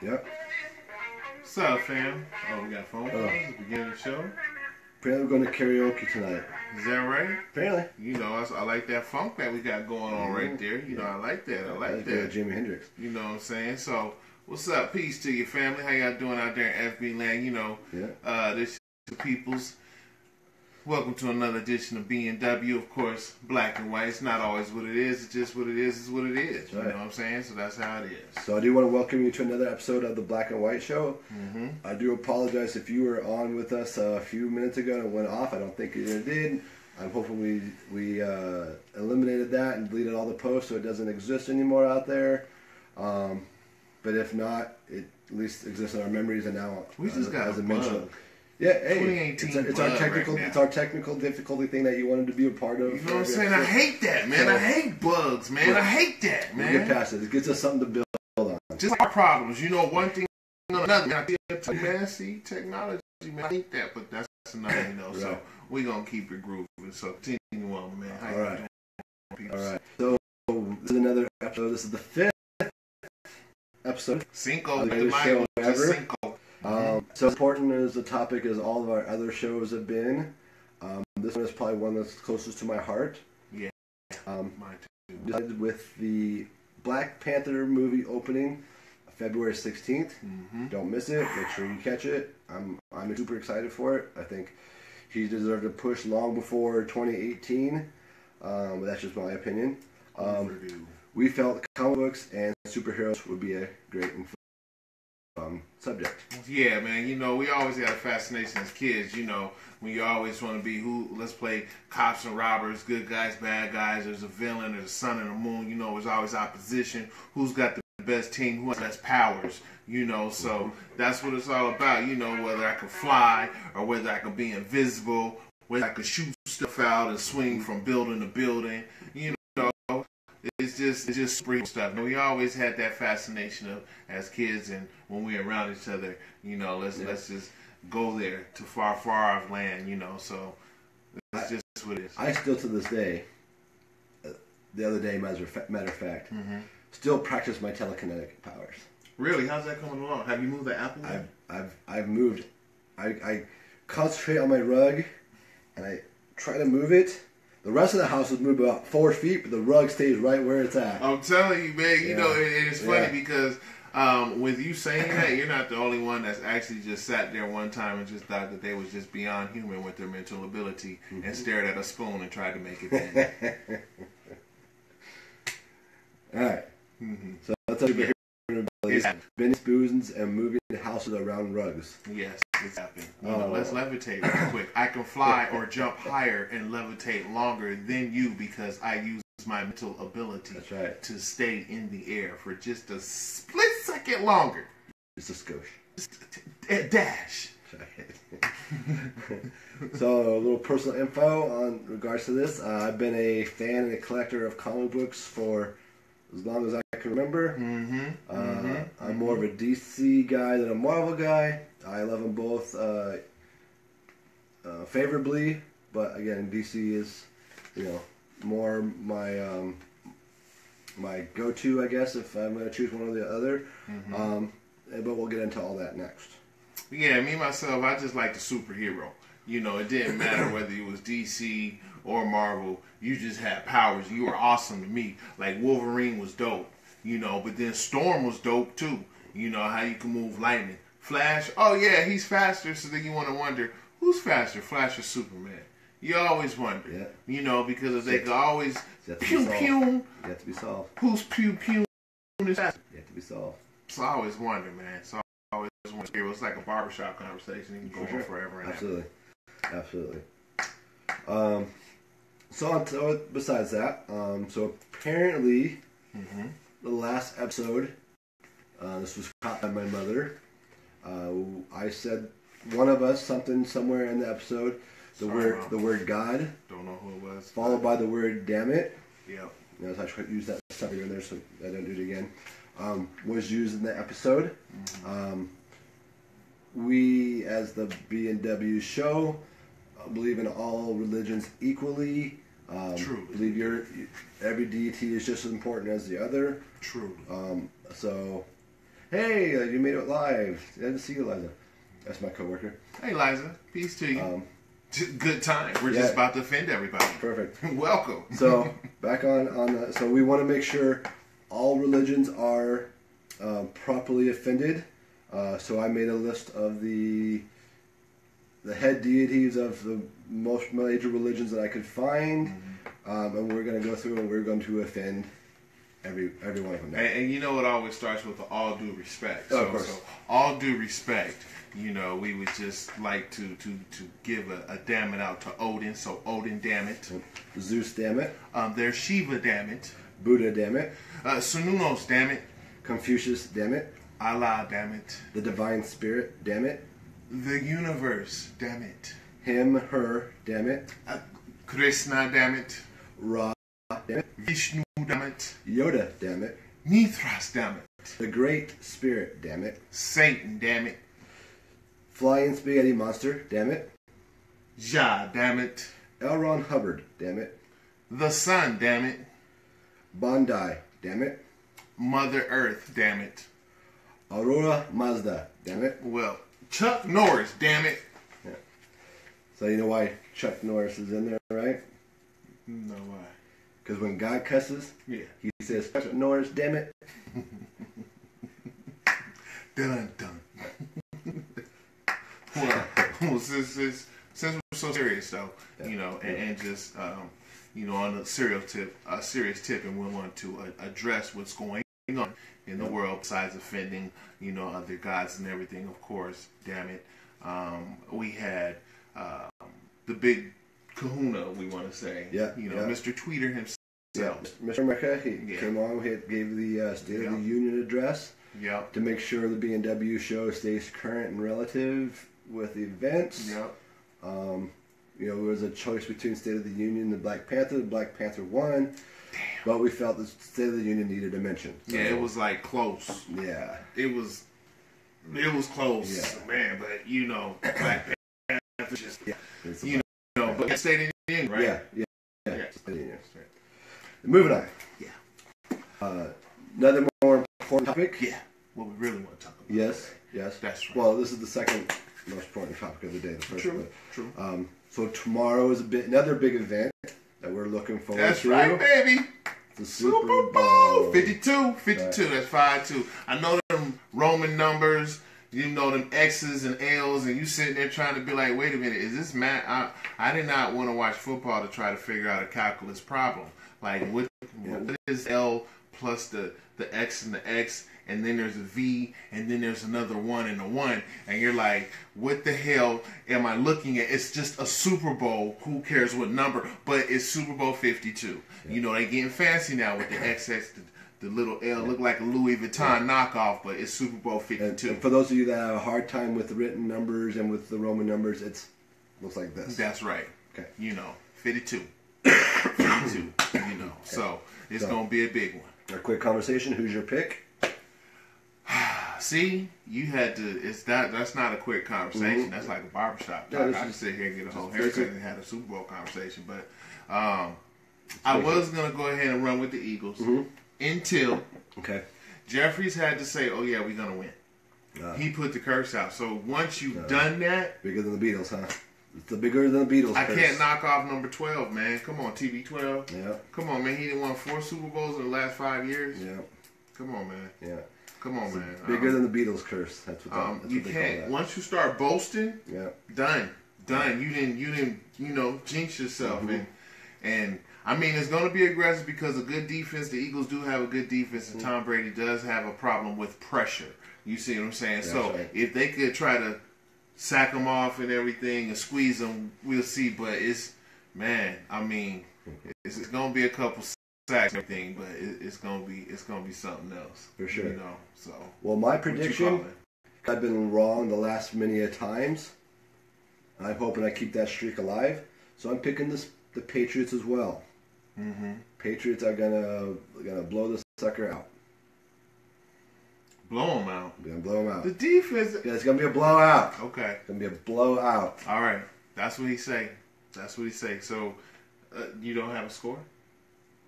Yep. What's up, fam? Oh, we got phone calls at the beginning of the show. Apparently we're going to karaoke tonight. Is that right? Apparently. You know, I like that funk that we got going on right there. You know, I like that. I like that. Jimi Hendrix. You know what I'm saying? So, what's up? Peace to your family. How y'all doing out there in FB land? You know, this is the peoples. Welcome to another edition of B&W. Of course, black and white. It's not always what it is. It's just what it is. It's what it is. Right. You know what I'm saying? So that's how it is. So I do want to welcome you to another episode of the Black and White Show. Mm-hmm. I do apologize if you were on with us a few minutes ago and it went off. I don't think it did. I'm hoping we eliminated that and deleted all the posts so it doesn't exist anymore out there. But if not, it at least exists in our memories and now we just got as a mention. Yeah, hey, it's our technical difficulty thing that you wanted to be a part of. You know what I'm saying? I hate that, man. I hate bugs, man. I hate that, man. We get past it. It gives us something to build on. Just like our problems. You know, one thing or another. Man, see, technology, man, I hate that, but that's another, you know. Right. So we're going to keep it grooving. So continue on, man. How All right. So this is another episode. This is the 5th episode. Cinco. Of the show ever. Cinco. So important as the topic as all of our other shows have been. This one is probably one that's closest to my heart. Yeah, mine too. Decided with the Black Panther movie opening, February 16th. Mm-hmm. Don't miss it. Make sure you catch it. I'm super excited for it. I think he deserved a push long before 2018. But that's just my opinion. We felt comic books and superheroes would be a great subject. Yeah, man. You know, we always had a fascination as kids. You know, when you always want to be let's play cops and robbers, good guys, bad guys. There's a villain, there's a sun and a moon. You know, there's always opposition. Who's got the best team? Who has the best powers? You know, so that's what it's all about. You know, whether I can fly or whether I can be invisible, whether I can shoot stuff out and swing from building to building. You know. It's just spring stuff. We always had that fascination of as kids, and when we're around each other, you know, let's just go there to far off land, you know. So that's just what it is. I still to this day, the other day, matter of fact, still practice my telekinetic powers. Really? How's that coming along? Have you moved the apple? I've moved. I concentrate on my rug, and I try to move it. The rest of the house is moved about 4 feet, but the rug stays right where it's at. I'm telling you, man. You know, it's funny because with you saying that, you're not the only one that's actually just sat there one time and just thought that they was just beyond human with their mental ability and stared at a spoon and tried to make it bend. All right. So that's how we're bending spoons and moving houses around rugs. Yes, it's happening. You know, let's levitate real quick. I can fly or jump higher and levitate longer than you because I use my mental ability to stay in the air for just a split second longer. Just a skosh. Just a dash. So a little personal info on regards to this. I've been a fan and a collector of comic books for as long as I can remember. I'm more of a DC guy than a Marvel guy. I love them both favorably, but again, DC is, you know, more my my go-to, I guess, if I'm going to choose one or the other. But we'll get into all that next. Yeah, me myself, I just like the superhero. You know, it didn't matter whether it was DC or Marvel. You just had powers. You were awesome to me. Like Wolverine was dope, you know, but then Storm was dope too. You know, how you can move lightning. Flash, oh yeah, he's faster. So then you want to wonder, who's faster, Flash or Superman? You always wonder. Yeah. You know, because they could always pew pew. You have to be solved. Who's pew pew is faster? You have to be solved. So I always wonder, man. So I always wonder. It's like a barbershop conversation. You can go on forever and Absolutely. Absolutely. So besides that, so apparently the last episode, this was caught by my mother. I said one of us something somewhere in the episode. The word God. Don't know who it was. Followed by the word damn it. Yep. You know, I should use that stuff in there so I don't do it again. Was used in the episode. We, as the B&W Show, believe in all religions equally. True. Believe every deity is just as important as the other. True. So Hey, you made it live. I didn't see you, Liza. That's my coworker. Hey, Liza. Peace to you. Good time. We're just about to offend everybody. Perfect. Welcome. So, back on the... So, we want to make sure all religions are properly offended. So, I made a list of the head deities of the most major religions that I could find. And we're going to go through and we're going to offend every one of them. And you know, it always starts with all due respect. Of course. So all due respect, you know, we would just like to give a damn it out to Odin. So Odin, damn it. Zeus, damn it. There's Shiva, damn it. Buddha, damn it. Sununos, damn it. Confucius, damn it. Allah, damn it. The Divine Spirit, damn it. The universe, damn it. Him, her, damn it. Krishna, damn it. Ra, damn it. Vishnu, damn it. Yoda, damn it. Mithras, damn it. The Great Spirit, damn it. Satan, damn it. Flying Spaghetti Monster, damn it. Jah, damn it. L. Ron Hubbard, damn it. The sun, damn it. Bondi, damn it. Mother Earth, damn it. Aurora Mazda, damn it. Well, Chuck Norris, damn it. Yeah. So you know why Chuck Norris is in there, right? No, why? Because when God cusses, yeah, he says, Chuck Norris, damn it. Dun dun. Well, since we're so serious, though, yeah, you know, and just you know, on a serious tip, and we want to address what's going on in the world besides offending, you know, other gods and everything. Of course, damn it, we had the big Kahuna, we want to say, you know, Mr. Tweeter himself. Yeah, Mr. America, he came on, gave the State of the Union address to make sure the B&W Show stays current and relative with the events. You know, there was a choice between State of the Union and the Black Panther. The Black Panther won, but we felt the State of the Union needed a mention. So, yeah, it was like close. Yeah, it was close, man. But you know, Black Panther just you know, but State of the Union, right? Yeah. State of the Union. Moving on. Yeah. Another more important topic. Yeah. What we really want to talk about. Yes. That's right. Well, this is the second most important topic of the day. The first True. So tomorrow is another big event that we're looking forward to. That's right, baby. The Super Bowl. 52. That's 5-2. I know them Roman numbers. You know them X's and L's, and you sitting there trying to be like, wait a minute, is this math? I did not want to watch football to try to figure out a calculus problem. Like, what is L plus the X and the X, and then there's a V, and then there's another 1 and a 1, and you're like, what the hell am I looking at? It's just a Super Bowl. Who cares what number? But it's Super Bowl 52. Yeah. You know, they getting fancy now with the XX, the little L. Look like a Louis Vuitton knockoff, but it's Super Bowl 52. And for those of you that have a hard time with the written numbers and with the Roman numbers, it looks like this. That's right. Okay. You know, 52. 52. You know, so it's going to be a big one. A quick conversation. Who's your pick? See, you had to. That's not a quick conversation. Mm-hmm. That's like a barbershop talk. I just sit here and get a whole haircut and have a Super Bowl conversation. But I was gonna go ahead and run with the Eagles until Jeffries had to say, "Oh yeah, we're gonna win." He put the curse out. So once you've done that, bigger than the Beatles, huh? It's the bigger than the Beatles. I can't knock off number 12, man. Come on, TB12. Yeah. Come on, man. He didn't won 4 Super Bowls in the last 5 years. Yeah. Come on, man. Yeah. Come on, man. Bigger than the Beatles curse. That's what you they can't. call that. Once you start boasting, done. Yeah. You didn't, jinx yourself. And I mean, it's going to be aggressive because a good defense. The Eagles do have a good defense, and Tom Brady does have a problem with pressure. You see what I'm saying? Yeah, so if they could try to sack them off and everything and squeeze them, we'll see. But it's going to be a couple sacks and everything, but it's going to be something else for sure. You know, so well, my prediction, I've been wrong the last many a times. I'm hoping I keep that streak alive, so I'm picking the Patriots as well. Mm-hmm. Patriots are gonna blow this sucker out. Blow them out. We're gonna blow them out. The defense. Yeah, it's gonna be a blowout. Okay. It's gonna be a blowout. All right. That's what he say. So, you don't have a score?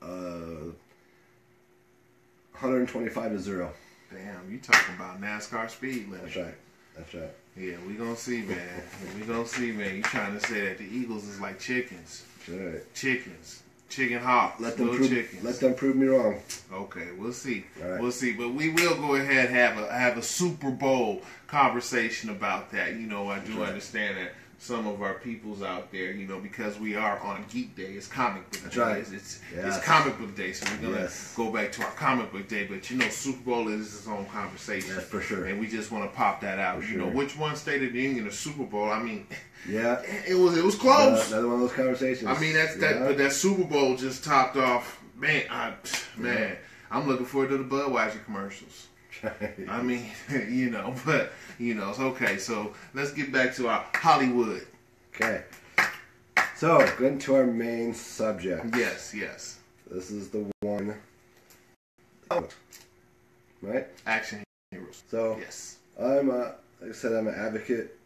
125-0. Damn, you talking about NASCAR speed limit. That's right. That's right. Yeah, we gonna see, man. We gonna see, man. You trying to say that the Eagles is like chickens? That's right. Chickens, chicken hawks, little chickens. Let them prove me wrong. Okay, we'll see. Right. We'll see. But we will go ahead and have a Super Bowl conversation about that. You know, I do understand that some of our peoples out there, you know, because we are on Geek Day, it's comic book That's day. right. It's comic book day, so we're gonna go back to our comic book day. But you know, Super Bowl is its own conversation. That's for sure. And we just want to pop that out. For you know, sure. which one stayed at the Union or Super Bowl? I mean, yeah, it was close. Another one of those conversations. I mean, but that Super Bowl just topped off. Man, I'm looking forward to the Budweiser commercials. I mean, you know, but you know, it's okay. So let's get back to our Hollywood. Okay. So, getting to our main subject. Yes, yes. This is the one. Right? Action heroes. So, yes. like I said, I'm an advocate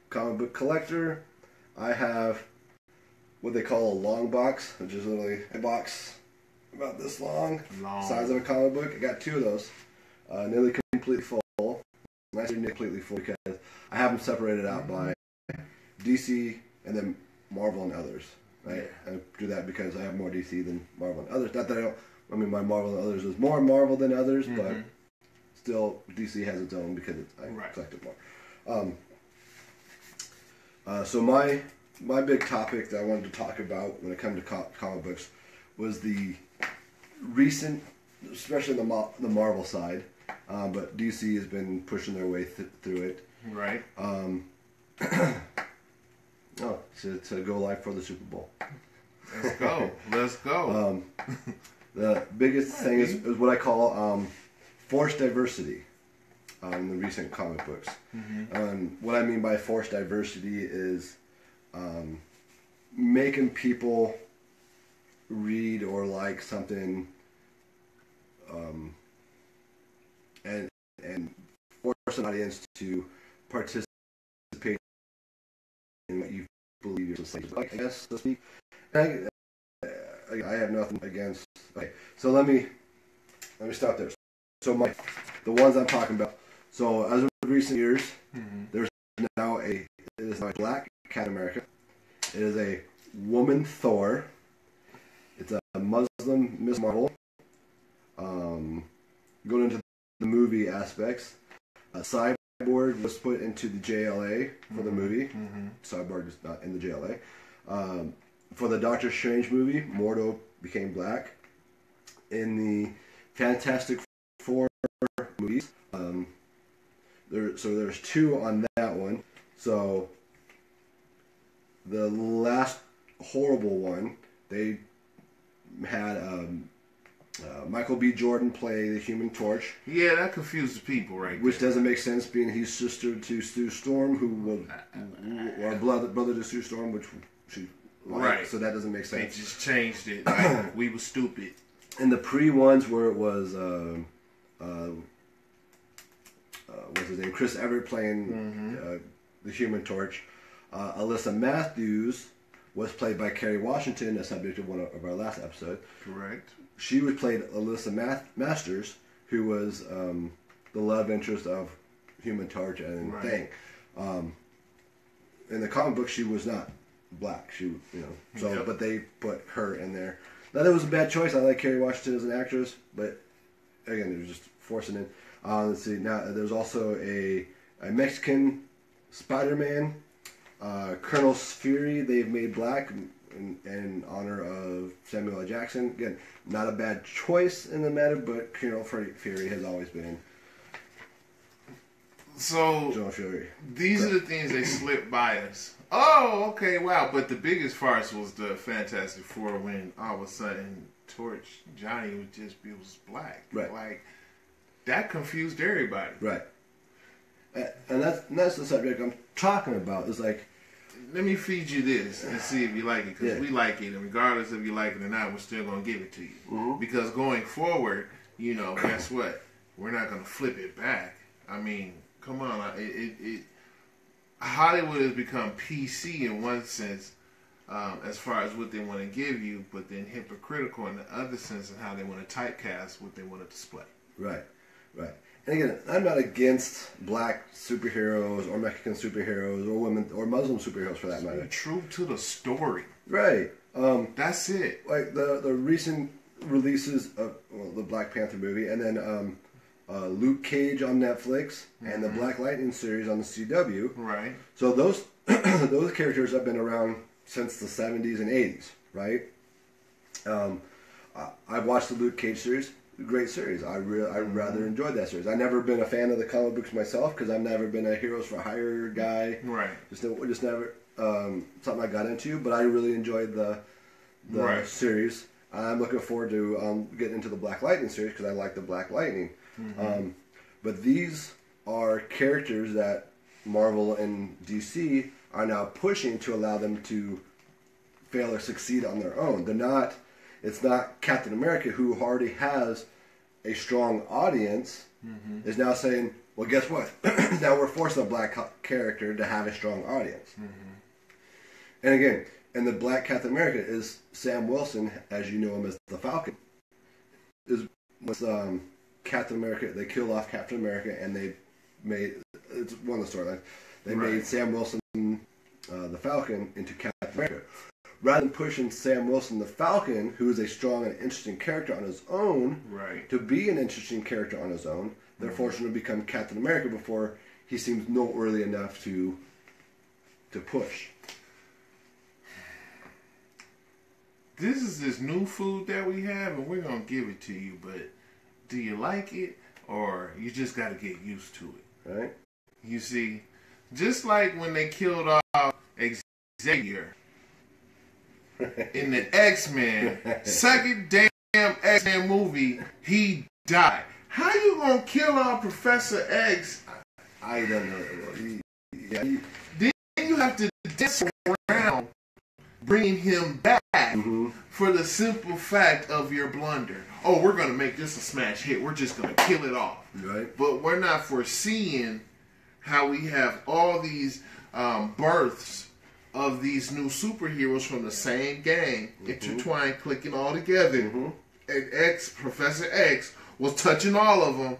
comic book collector. I have what they call a long box, which is literally a box about this long. Size of a comic book. I got two of those. Nearly completely full. I say nearly completely full because I have them separated out by DC and then Marvel and others. Right? Yeah. I do that because I have more DC than Marvel and others. Not that I don't. I mean, my Marvel and others is more Marvel than others, but still DC has its own because I collect it more. So my big topic that I wanted to talk about when it comes to comic books was the recent, especially the Marvel side, but DC has been pushing their way through it. Right. To go live for the Super Bowl. Let's go. Let's go. The biggest thing is what I call forced diversity in the recent comic books. What I mean by forced diversity is making people read or like something and force an audience to participate in what you believe you're supposed to, I guess, so to speak. I have nothing against. Okay, so let me stop there. So the ones I'm talking about. So as of recent years, there's now it is now a black Captain America. It is a woman Thor. It's a Muslim Miss Marvel. Going into the movie aspects, Cyborg was put into the JLA for the movie. Cyborg is not in the JLA. For the Doctor Strange movie, Mordo became black. In the Fantastic Four movies, there's two on that one. So the last horrible one, they had Michael B. Jordan play the Human Torch. Yeah, that confused the people, right? Which doesn't make sense, being he's sister to Sue Storm, who was or brother to Sue Storm, which she liked, right. So that doesn't make sense. They just changed it. Like, we were stupid. And the pre-ones where it was what's his name? Chris Everett playing the Human Torch. Alyssa Matthews was played by Kerry Washington, a subject of one of our last episode. Correct. She was played Alyssa Masters, who was the love interest of Human Torch and Thing. In the comic book, she was not black. But they put her in there. Now, that was a bad choice. I like Kerry Washington as an actress, but again, they were just forcing it. Let's see. Now, there's also a Mexican Spider-Man, Colonel Fury. They've made black in honor of Samuel L. Jackson. Again, not a bad choice in the matter, but Colonel Fury has always been. So General Fury. These are the things they slipped by us. Oh, okay, wow. But the biggest farce was the Fantastic Four when all of a sudden Johnny was black. Right. Like, that confused everybody. Right. And that's the subject I'm talking about. It's like, let me feed you this and see if you like it, because we like it, and regardless if you like it or not, we're still going to give it to you. Because going forward, guess what? We're not going to flip it back. I mean, come on. Hollywood has become PC in one sense, as far as what they want to give you, but then hypocritical in the other sense of how they want to typecast what they want to display. Right. Right. And again, I'm not against black superheroes or Mexican superheroes or women or Muslim superheroes for that matter. True to the story. Right. That's it. Like the recent releases of the Black Panther movie, and then Luke Cage on Netflix, and the Black Lightning series on the CW. Right. So those those characters have been around since the 70s and 80s, right? I've watched the Luke Cage series. Great series. I rather enjoyed that series. I've never been a fan of the comic books myself because I've never been a Heroes for Hire guy. Right. Just never something I got into. But I really enjoyed the series. I'm looking forward to getting into the Black Lightning series because I like the Black Lightning. But these are characters that Marvel and DC are now pushing to allow them to fail or succeed on their own. They're not. It's not Captain America, who already has a strong audience, is now saying, well, guess what? Now we're forcing a black character to have a strong audience. And again, in the Black Captain America is Sam Wilson, as you know him as the Falcon. Was Captain America, they killed off Captain America, and they made, it's one of the storylines, they made Sam Wilson, the Falcon, into Captain America. Rather than pushing Sam Wilson, the Falcon, who is a strong and interesting character on his own, to be an interesting character on his own, they're forced him to become Captain America before he seems noteworthy enough to push. This is this new food that we have, and we're going to give it to you, but do you like it, or you just got to get used to it? Right? You see, just like when they killed off Xavier in the X-Men, second damn X-Men movie, he died. How you gonna kill off Professor X? I don't know. Then you have to dance around bringing him back for the simple fact of your blunder. Oh, we're gonna make this a smash hit. We're just gonna kill it off. Right. But we're not foreseeing how we have all these births of these new superheroes from the same gang, intertwined, clicking all together. And Professor X was touching all of them,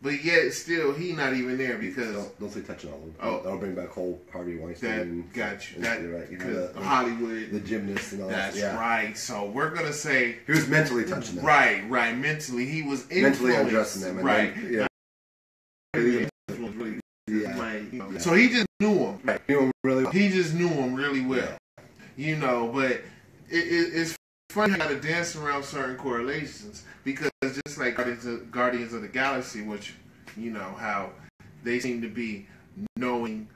but yet still he not even there because... Don't say touching all of them. Oh. That'll bring back whole Harvey Weinstein. Got you. Right. You know, Hollywood. The gymnast and all that. That's right. So we're going to say... He was mentally touching them. Right. Mentally. He was mentally undressing them. And right. Then, So he just knew him. Right. He just knew him really well. You know, but it's funny how to dance around certain correlations because just like Guardians of the Galaxy, which, you know, how they seem to be knowing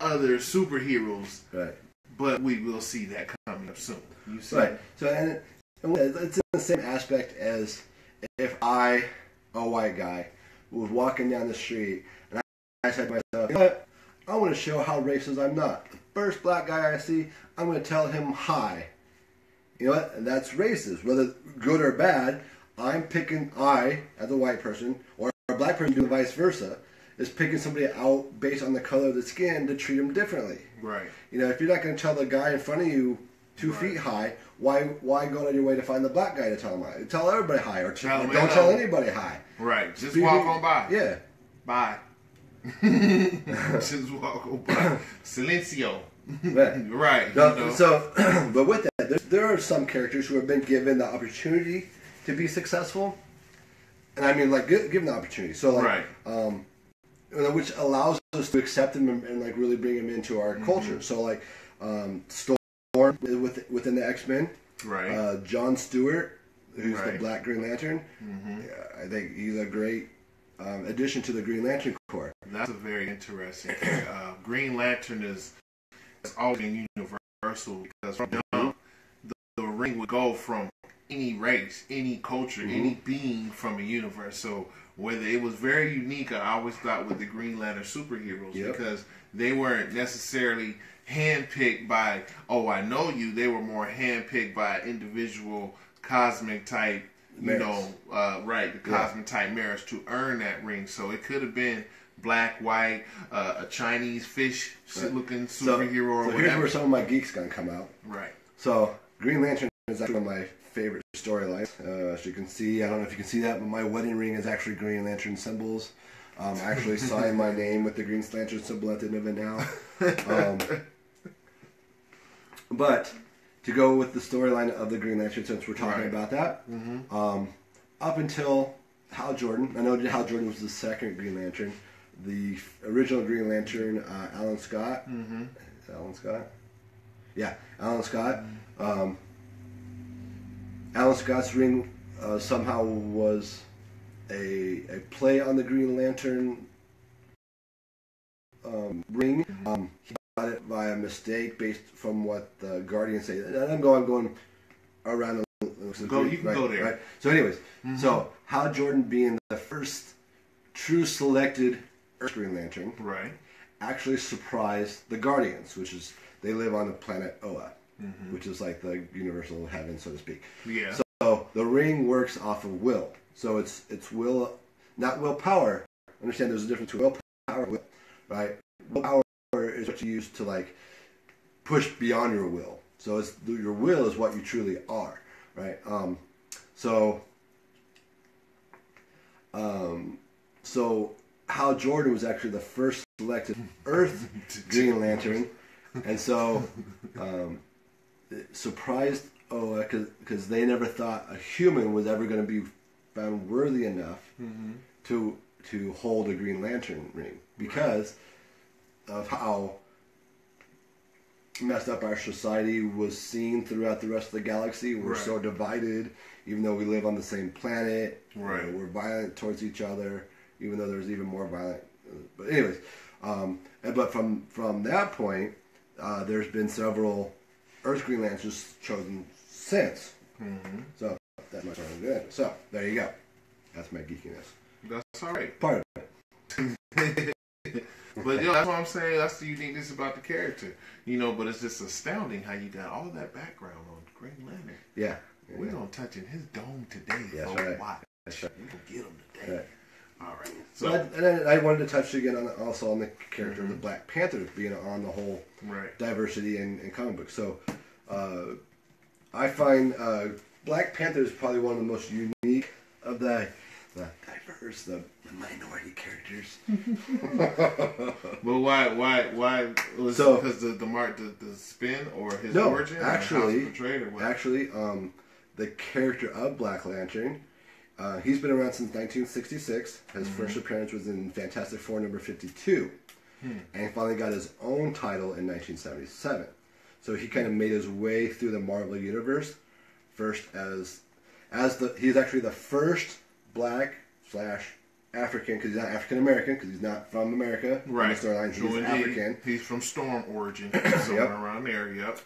other superheroes. Right. But we will see that coming up soon. You see? Right. So, and it's in the same aspect as if I, a white guy, was walking down the street and I said to myself, you know what? I want to show how racist I'm not. The first black guy I see, I'm going to tell him hi. You know what? And that's racist. Whether good or bad, I'm picking, as a white person, or a black person doing vice versa, is picking somebody out based on the color of the skin to treat them differently. Right. You know, if you're not going to tell the guy in front of you 2 feet high, why go on your way to find the black guy to tell him hi? Tell everybody hi, or don't tell anybody hi. Right. Just walk on by. Yeah. Bye. Just walk on by. Silencio. Right. No, you know. So, but with that, there are some characters who have been given the opportunity to be successful, and I mean, like, given the opportunity. So, like, which allows us to accept them and like really bring them into our culture. So, like, Storm within the X-Men, right? John Stewart, who's the Black Green Lantern. I think he's a great addition to the Green Lantern Corps. That's a very interesting thing. Green Lantern is always been universal because from young, the ring would go from any race, any culture, any being from a universe. So whether it was very unique, I always thought with the Green Lantern superheroes because they weren't necessarily handpicked by, oh, I know you. They were more handpicked by individual cosmic type, the cosmic type merits to earn that ring. So it could have been black, white, a Chinese fish looking superhero or whatever. Here's where some of my geeks gonna come out. Right. So Green Lantern is actually one of my favorite storylines. As you can see, I don't know if you can see that, but my wedding ring is actually Green Lantern symbols. I actually signed my name with the Green Lantern symbol at the end of it now. But to go with the storyline of the Green Lantern, since we're talking about that, up until Hal Jordan, I know Hal Jordan was the second Green Lantern. The original Green Lantern, Alan Scott. Alan Scott? Yeah, Alan Scott. Alan Scott's ring somehow was a play on the Green Lantern ring. He got it by a mistake based from what the Guardians say. And I'm going around. You can go there. Right? So anyways, so Hal Jordan being the first true selected Earth Green Lantern, right, actually surprised the Guardians, which is they live on the planet Oa, which is like the universal heaven, so to speak. Yeah. So the ring works off of will. So it's will, not willpower. Understand there's a difference between willpower and will, right? Willpower is what you use to like push beyond your will. So it's your will is what you truly are, right? So Hal Jordan was actually the first selected Earth Green Lantern, and so it surprised Oa because they never thought a human was ever going to be found worthy enough to hold a Green Lantern ring because of how messed up our society was seen throughout the rest of the galaxy. We're so divided, even though we live on the same planet. Right. We're violent towards each other, even though there's even more violent. But anyways, but from that point, there's been several Earth Green Lanterns chosen since. So that's my story. Good. So there you go. That's my geekiness. That's all right. Part of it. But that's what I'm saying. That's the uniqueness about the character, But it's just astounding how you got all that background on Green Lantern. Yeah. We're gonna touch in his dome today. That's so right. watch. That's right. We're gonna get him today. Right. All right. So, and then I wanted to touch again also on the character of the Black Panther being on the whole diversity in comic books. So I find Black Panther is probably one of the most unique of the diverse, the minority characters. But why was it because the spin or his origin? Actually, or portrayed or what? Actually, the character of Black Lantern, he's been around since 1966. His first appearance was in Fantastic Four number 52, and he finally got his own title in 1977. So he kind of made his way through the Marvel universe first he's actually the first Black / African, because he's not African American, because he's not from America. Right. In the storyline, he's African. He's from Storm origin, somewhere around there. Yep.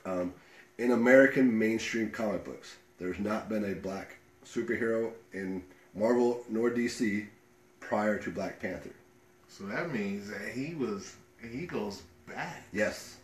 In American mainstream comic books, there's not been a black superhero in Marvel nor DC prior to Black Panther. So that means that he goes back. Yes,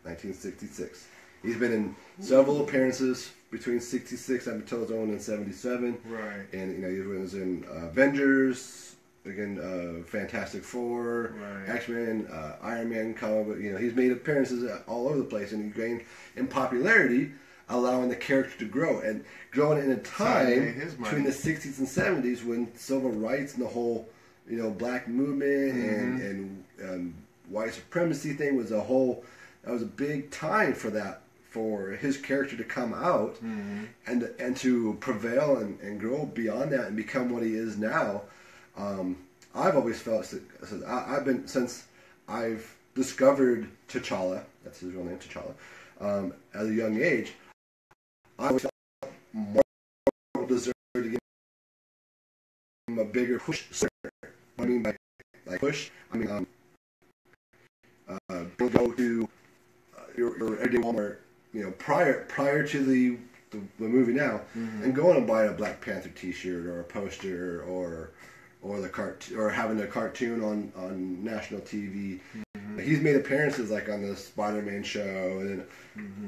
1966. He's been in several appearances between 66 up until his own in 77. Right. And he was in Avengers, again, Fantastic Four, X-Men, Iron Man comic book. He's made appearances all over the place, and he gained in popularity, allowing the character to grow. And growing in a time between the 60s and 70s when civil rights and the whole, black movement and white supremacy thing was that was a big time for that, for his character to come out and to prevail and grow beyond that and become what he is now. I've always felt, since I've discovered T'Challa, that's his real name, T'Challa, at a young age, I always felt Marvel deserved to give him a bigger push. What I mean by push, I mean go to your everyday Walmart, prior to the movie now, and going and buying a Black Panther T-shirt or a poster or or having a cartoon on national TV. He's made appearances like on the Spider-Man show and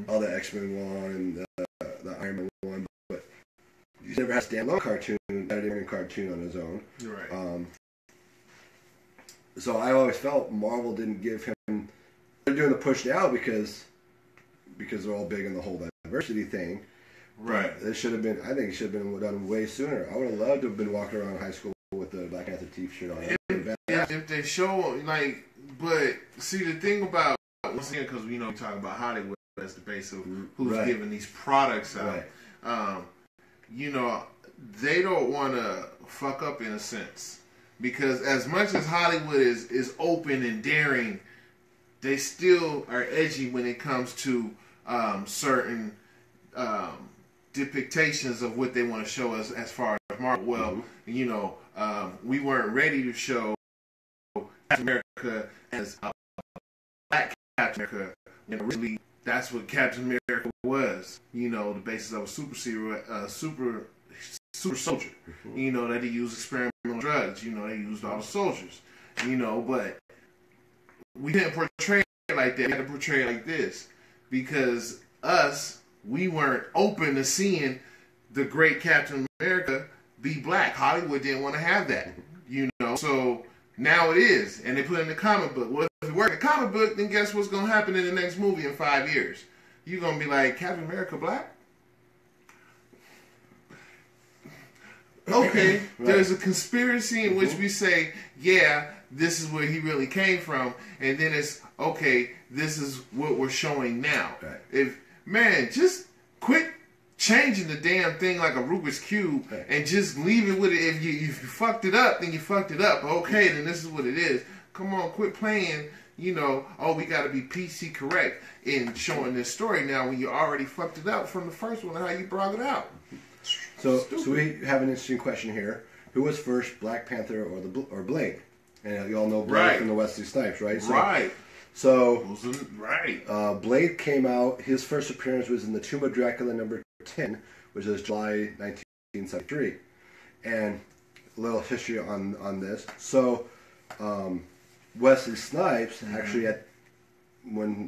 all the X-Men one and the Iron Man one, but he's never had a standalone cartoon, Saturday morning cartoon on his own. Right. So I always felt Marvel didn't give him. They're doing the push now because they're all big in the whole diversity thing, Right. It should have been. I think it should have been done way sooner. I would have loved to have been walking around high school with the Black Panther T-shirt on. If they show but see the thing about once again, because we talk about Hollywood as the base of who's giving these products out. Right. They don't want to fuck up in a sense, because as much as Hollywood is open and daring, they still are edgy when it comes to certain depictions of what they want to show us as far as Marvel. Well, we weren't ready to show Captain America as Black Captain America. Originally, that's what Captain America was. The basis of a super soldier. That he used experimental drugs. They used all the soldiers. But we didn't portray it like that. We had to portray it like this, because we weren't open to seeing the great Captain America be black. Hollywood didn't want to have that, So now it is, and they put it in the comic book. Well, if it worked in the comic book, then guess what's going to happen in the next movie in 5 years? You're going to be like, Captain America black? Okay, right. There's a conspiracy in which we say, yeah, this is where he really came from, and then it's, okay, this is what we're showing now. Right. Just quit changing the damn thing like a Rubik's Cube, right, and just leave it with it. If you fucked it up, then you fucked it up. Okay, then this is what it is. Come on, quit playing, we got to be PC correct in showing this story now when you already fucked it up from the first one, how you brought it out. So we have an interesting question here. Who was first, Black Panther or Blade? And you all know Blade from the Wesley Snipes, right? Blade came out, his first appearance was in The Tomb of Dracula #10, which is July 1973. And a little history on this. So, Wesley Snipes, actually, when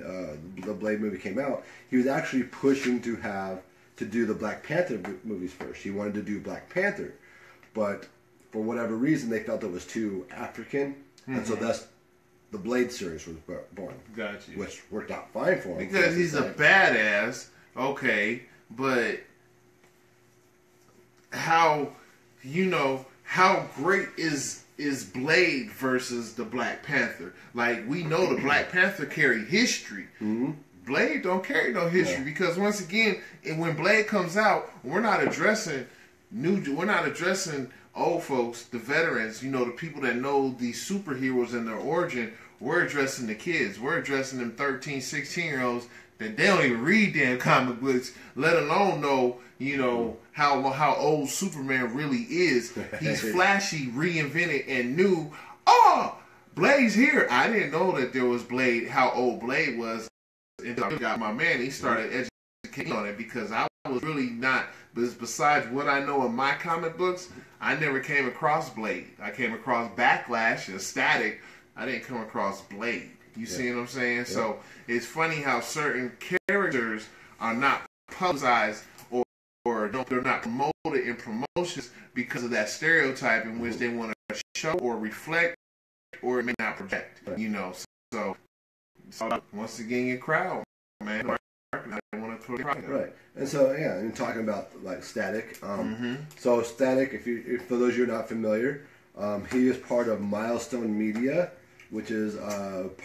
the Blade movie came out, he was actually pushing to do the Black Panther movies first. He wanted to do Black Panther. But for whatever reason, they felt it was too African. And so that's the Blade series was born. Gotcha. Which worked out fine for him. Because he's a badass, okay, but how great is Blade versus the Black Panther? Like, we know the Black Panther carried history. Mm-hmm. Blade don't carry no history, because once again, when Blade comes out, we're not addressing old folks, the veterans, the people that know these superheroes and their origin. We're addressing the kids. We're addressing them 13, 16-year-olds that they don't even read damn comic books, let alone know, how old Superman really is. He's flashy, reinvented, and new. Oh, Blade's here. I didn't know that there was Blade, how old Blade was. Until I got my man, he started educating on it, because I was really not. Besides what I know in my comic books, I never came across Blade. I came across Backlash and Static. I didn't come across Blade. You see what I'm saying? Yeah. So it's funny how certain characters are not publicized or they're not promoted in promotions because of that stereotype in which they want to show or reflect, or it may not project. Right. So once again, your crowd, man. Right, and so and talking about like Static. So Static, if for those of you who are not familiar, he is part of Milestone Media, which is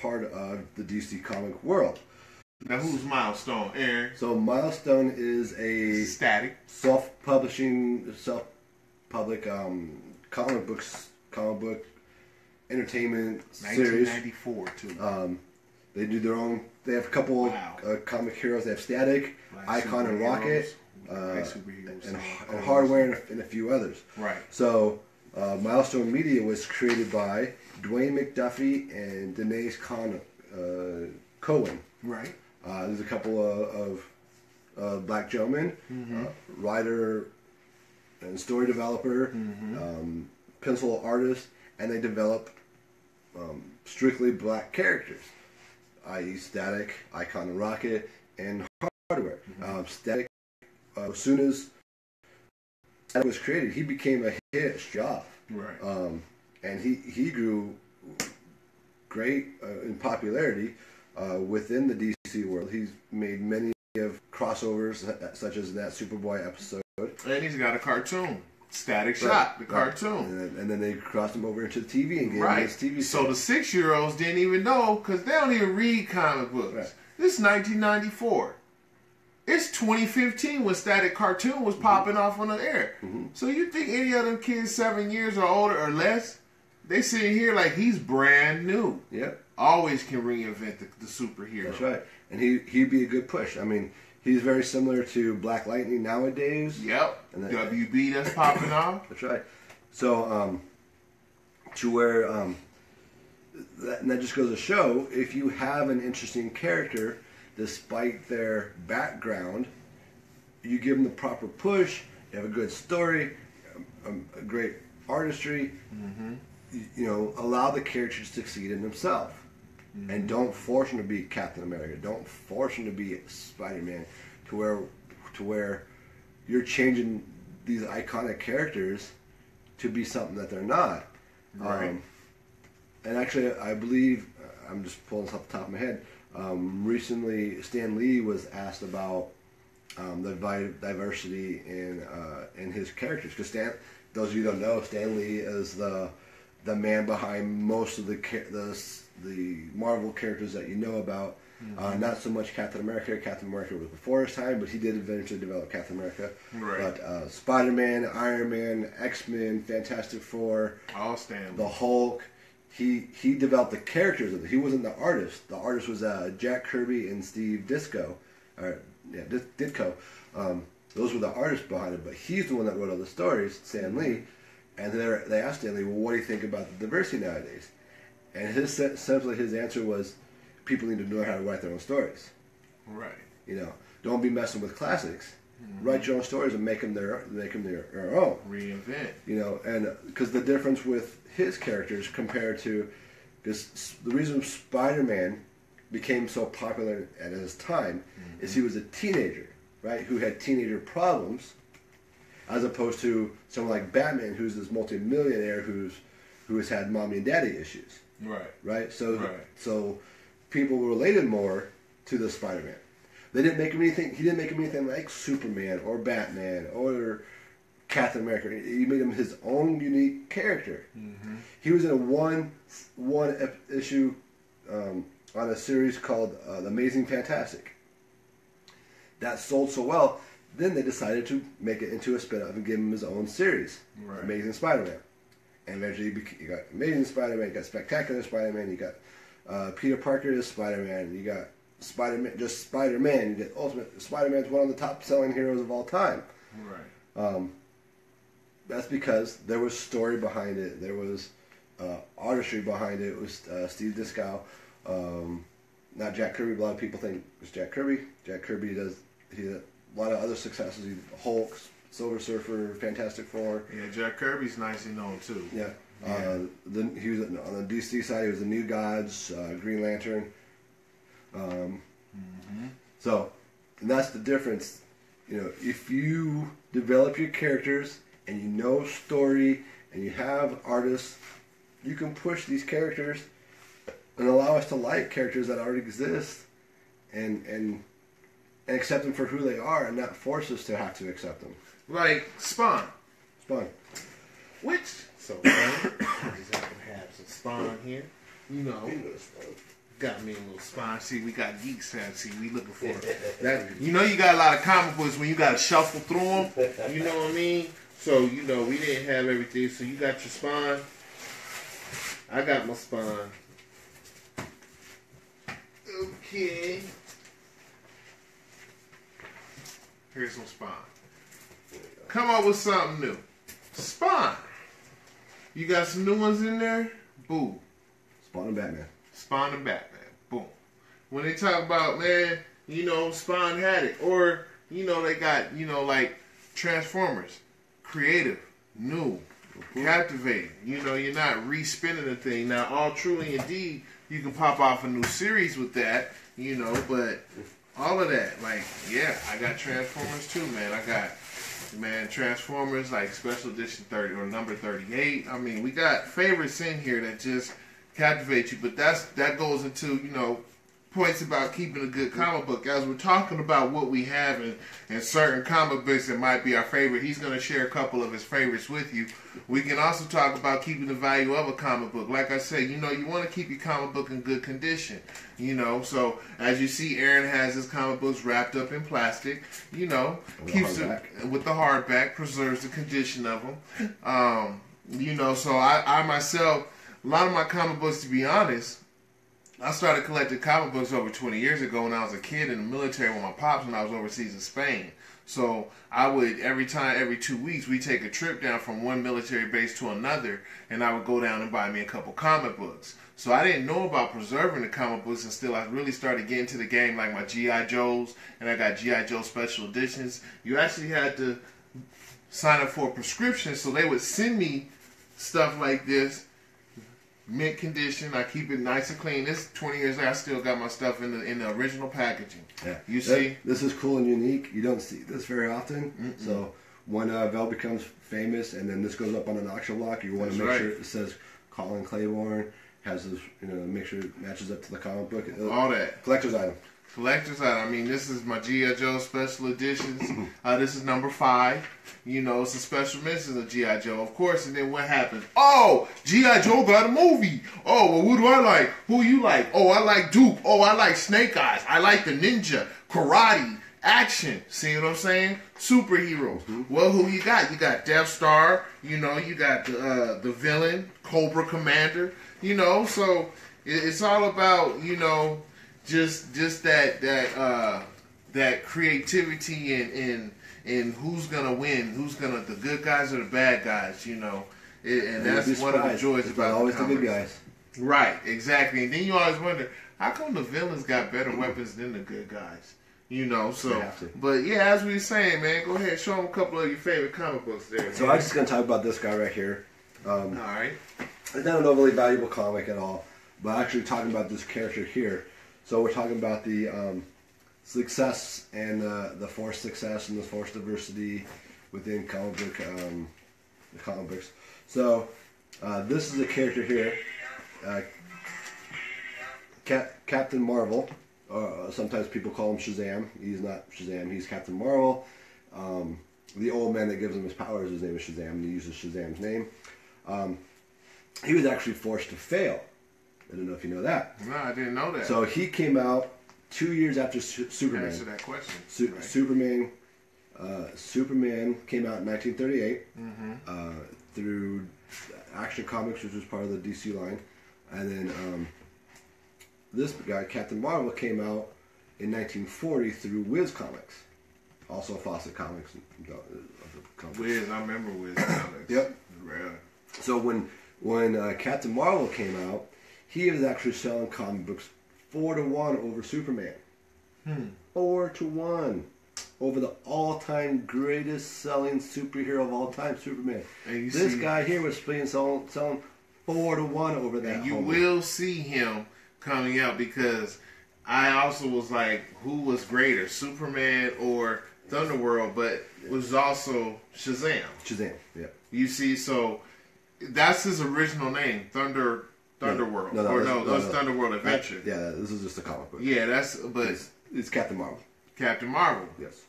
part of the DC comic world. Now, who's Milestone, Aaron? So Milestone is a Static self-public comic book entertainment series. 1994 too. They do their own. They have a couple comic heroes. They have Static, Icon, and Rocket, and Hardware, and a few others. Right. So, Milestone Media was created by Dwayne McDuffie and Denise Cohen. Right. There's a couple of black gentlemen, writer and story developer, pencil artist, and they develop strictly black characters, i.e. Static, Icon, and Rocket, and Hardware. Static, as soon as Static was created, he became a hit job. Right. And he grew great in popularity within the DC world. He's made many of crossovers, such as that Superboy episode. And he's got a cartoon. Static Shock, the cartoon. And then they crossed him over into the TV and gave him his TV show. So the 6-year-olds didn't even know, because they don't even read comic books. Right. This is 1994. It's 2015 when Static Cartoon was popping off on the air. So you think any of them kids 7 years or older or less, they sitting here like he's brand new. Yep. Always can reinvent the superhero. That's right. And he'd be a good push. I mean, he's very similar to Black Lightning nowadays. Yep. And WB that's popping off. That's right. So, to where, and that just goes to show, if you have an interesting character, despite their background, you give them the proper push, you have a good story, a great artistry, you know, allow the character to succeed in themselves. And don't force them to be Captain America. Don't force them to be Spider-Man, to where you're changing these iconic characters to be something that they're not. Right. And actually, I believe, I'm just pulling this off the top of my head, recently Stan Lee was asked about the diversity in his characters. Because those of you who don't know, Stan Lee is the man behind most of the Marvel characters that you know about. Not so much Captain America. Captain America was before his time, but he did eventually develop Captain America. Right. But Spider-Man, Iron Man, X-Men, Fantastic Four, all Stan Lee. The Hulk. He developed the characters of it. He wasn't the artist. The artist was Jack Kirby and Steve Ditko. Those were the artists behind it, but he's the one that wrote all the stories, Stan Lee. And they asked Stan Lee, well, what do you think about the diversity nowadays? And essentially his answer was, people need to know how to write their own stories. Right. You know, don't be messing with classics. Write your own stories and make them their own. Reinvent. You know, and because the difference with his characters compared to, because the reason Spider-Man became so popular at his time is he was a teenager, right, who had teenager problems, as opposed to someone like Batman, who's this multimillionaire who has had mommy and daddy issues. Right. Right. So people related more to the Spider-Man. They didn't make him anything. He didn't make him anything like Superman or Batman or Captain America. He made him his own unique character. He was in a one issue on a series called The Amazing Fantastic. That sold so well. Then they decided to make it into a spin-off and give him his own series, Amazing Spider-Man. And eventually you got Amazing Spider-Man, you got Spectacular Spider-Man, you got Peter Parker as Spider-Man, you got Spider-Man, just Spider-Man, you get Ultimate Spider-Man's one of the top-selling heroes of all time. Right. That's because there was story behind it, there was artistry behind it. It was Steve Ditko, not Jack Kirby. A lot of people think it's Jack Kirby. Jack Kirby had a lot of other successes. He's Hulk, Silver Surfer, Fantastic Four. Yeah, Jack Kirby's nicely known too. Yeah. He was on the DC side. He was the New Gods, Green Lantern. So, and that's the difference. You know, if you develop your characters and you know story and you have artists, you can push these characters and allow us to like characters that already exist and accept them for who they are and not force us to have to accept them. Like Spawn. Which, so I just happen to have some Spawn here. You know, got me a little Spawn. See, we got geeks that see we looking for that. You know, you got a lot of comic books when you got to shuffle through them. You know what I mean? So you know, we didn't have everything. So you got your Spawn. I got my Spawn. Okay. Here's some Spawn. Come up with something new. Spawn. You got some new ones in there? Boo. Spawn and Batman. Spawn and Batman. Boom. When they talk about, man, you know, Spawn had it. Or, you know, they got, you know, like Transformers. Creative. New. Captivating. You know, you're not re-spinning the thing. Now, all truly indeed, you can pop off a new series with that, you know, but all of that, like, yeah, I got Transformers too, man. I got, man, Transformers, like Special Edition 30 or number 38. I mean, we got favorites in here that just captivate you, but that goes into, you know, points about keeping a good comic book. As we're talking about what we have in certain comic books that might be our favorite, he's going to share a couple of his favorites with you. We can also talk about keeping the value of a comic book. Like I said, you want to keep your comic book in good condition. So as you see, Aaron has his comic books wrapped up in plastic. Keeps it with the hardback, preserves the condition of them. So I myself, a lot of my comic books, to be honest, I started collecting comic books over 20 years ago when I was a kid in the military with my pops when I was overseas in Spain. So I would, every 2 weeks, we take a trip down from one military base to another, and I would go down and buy me a couple comic books. So I didn't know about preserving the comic books until I really started getting to the game, like my G.I. Joes, and I got G.I. Joe special editions. You actually had to sign up for a prescription, so they would send me stuff like this, mint condition. I keep it nice and clean. This 20 years later, I still got my stuff in the original packaging. Yeah, you see, this is cool and unique. You don't see this very often. Mm-mm. So when Lavelle becomes famous, and then this goes up on an auction block, you want to make sure it says Colin Claiborne, has this, make sure it matches up to the comic book. All that collector's item. Collector's item. I mean, this is my G.I. Joe special editions. This is number 5. It's a special mention of G.I. Joe, of course. And then what happens? Oh, G.I. Joe got a movie. Oh, well, what do I like? Who you like? Oh, I like Duke. Oh, I like Snake Eyes. I like the ninja, karate, action. See what I'm saying? Superheroes. Mm-hmm. Well, who you got? You got Death Star. You got the villain, Cobra Commander. So it's all about, just that creativity in who's gonna win, who's gonna, the good guys or the bad guys, and that's one of the joys about always the good guys. Right, exactly. And then you always wonder, how come the villains got better weapons than the good guys? But yeah, as we were saying, man, go ahead, show them a couple of your favorite comic books there. So I'm just gonna talk about this guy right here. All right. It's not an overly valuable comic at all, but actually talking about this character here. So we're talking about the success and the forced success and the forced diversity within comic books. So this is a character here, Captain Marvel. Sometimes people call him Shazam. He's not Shazam. He's Captain Marvel. The old man that gives him his powers, his name is Shazam, and he uses Shazam's name. He was actually forced to fail. I don't know if you know that. No, I didn't know that. So he came out 2 years after Superman. Answer that question. Right. Superman came out in 1938 through Action Comics, which was part of the DC line. And then this guy, Captain Marvel, came out in 1940 through Wiz Comics. Also Fawcett Comics. Wiz, I remember Wiz Comics. Yep. Rare. So when Captain Marvel came out, he was actually selling comic books 4-1 over Superman. 4-1 over the all-time greatest selling superhero of all time, Superman. And this guy here was selling 4-1 over that. And you will see him coming out, because I also was like, who was greater, Superman or Thunderworld? But it was also Shazam. Shazam, yeah. You see, so that's his original name, Thunderworld. That's Thunderworld Adventure. Yeah, this is just a comic book. Yeah, it's Captain Marvel. Captain Marvel. Yes.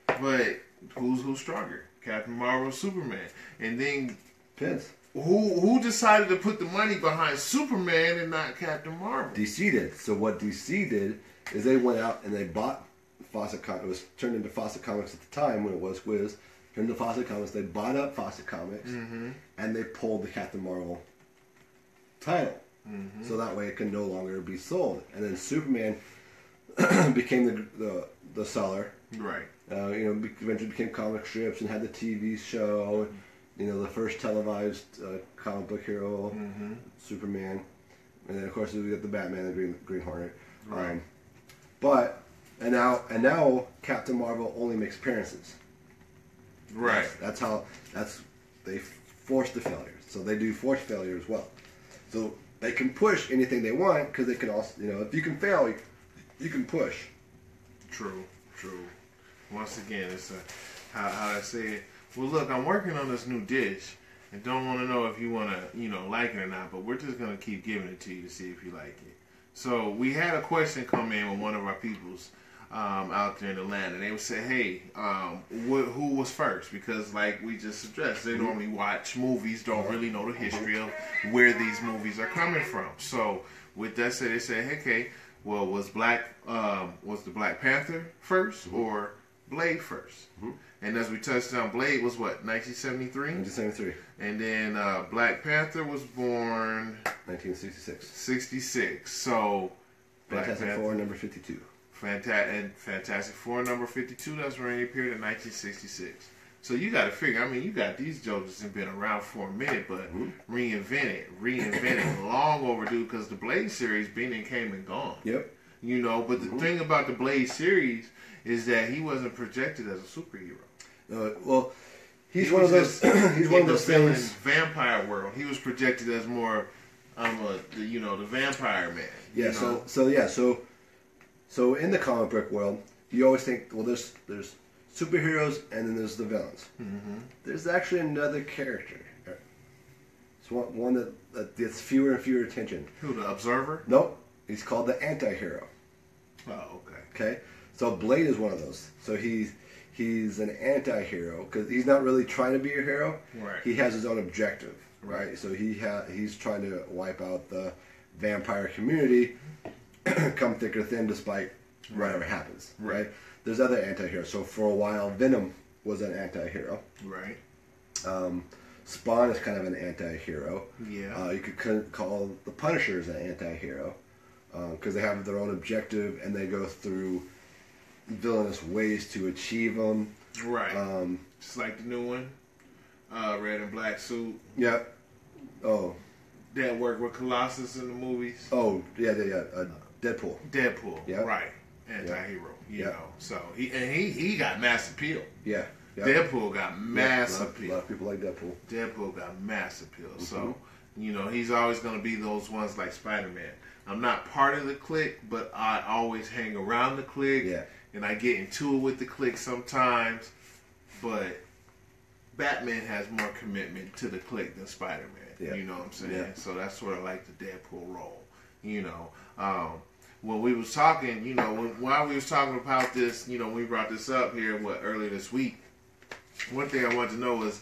But who's stronger? Captain Marvel or Superman? And then Depends. Who decided to put the money behind Superman and not Captain Marvel? DC did. So what DC did is they went out and they bought Fawcett Comics. It was turned into Fawcett Comics at the time when it was Wiz. Turned into Fawcett Comics. They bought up Fawcett Comics and they pulled the Captain Marvel title. So that way it can no longer be sold. And then Superman became the seller. Right. Eventually became comic strips and had the TV show. The first televised comic book hero, Superman, and then of course we got the Batman, the Green Hornet. Right. And now Captain Marvel only makes appearances. Right. They force the failures, so they do force failure as well. So they can push anything they want, because they can also, if you can fail, you can push. True. Once again, it's how I say it. Well, look, I'm working on this new dish, and don't want to know if you want to, like it or not, but we're just going to keep giving it to you to see if you like it. So we had a question come in with one of our peoples out there in Atlanta. They would say, "Hey, who was first?" Because, like we just addressed, they normally watch movies, don't really know the history of where these movies are coming from. So, with that said, they say, "Hey, okay, well, was the Black Panther first or Blade first?" And as we touched on, Blade was what, 1973? 1973. And then Black Panther was born 1966. 66. So Fantastic Four number 52. Fantastic Four number 52. That's when he appeared in 1966. So you got to figure. I mean, you got these jokers have been around for a minute, but reinvented, long overdue. Because the Blade series been and came and gone. Yep. You know, but the thing about the Blade series is that he wasn't projected as a superhero. Well, he's one of those. He's one of those things. Vampire world. He was projected as more, the vampire man. Yeah. So in the comic book world, you always think, well, there's superheroes and then there's the villains. Mm-hmm. There's actually another character. It's one that gets fewer and fewer attention. Who, the Observer? Nope. He's called the anti-hero. Oh, okay. Okay. So Blade is one of those. So he's an anti-hero because he's not really trying to be a hero. Right. He has his own objective, right? So he's trying to wipe out the vampire community, come thick or thin, despite whatever happens, right? There's other anti-heroes. So for a while, Venom was an anti-hero. Right. Spawn is kind of an anti-hero. Yeah. You could call the Punishers an anti-hero because they have their own objective and they go through villainous ways to achieve them. Right. Just like the new one, red and black suit. Yeah. Oh. That worked with Colossus in the movies. Oh, yeah. Deadpool. Yeah. Right. Anti-hero. You know. So he got mass appeal. Yeah. Deadpool got mass appeal. A lot of people like Deadpool. Deadpool got mass appeal. Mm-hmm. So, he's always going to be those ones like Spider-Man. I'm not part of the clique, but I always hang around the clique. Yeah. And I get into it with the clique sometimes. But Batman has more commitment to the clique than Spider-Man. Yeah. You know what I'm saying? Yeah. So that's sort of like the Deadpool role. When we was talking, while we was talking about this, we brought this up here, earlier this week. One thing I wanted to know was,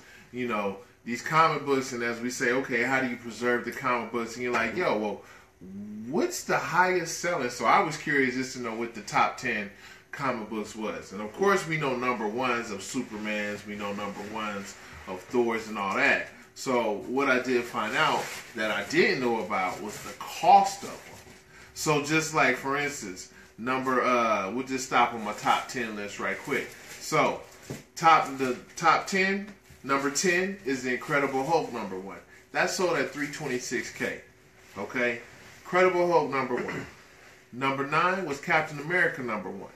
these comic books, and as we say, okay, how do you preserve the comic books? And you're like, what's the highest selling? So I was curious just to know what the top 10 comic books was. And of course, we know number ones of Supermans, we know number ones of Thors and all that. So what I did find out that I didn't know about was the cost of them. So just like, for instance, we'll just stop on my top 10 list right quick. So, the top 10, number 10 is the Incredible Hulk number 1. That sold at $326K. Okay? Incredible Hulk number 1. Number 9 was Captain America number 1.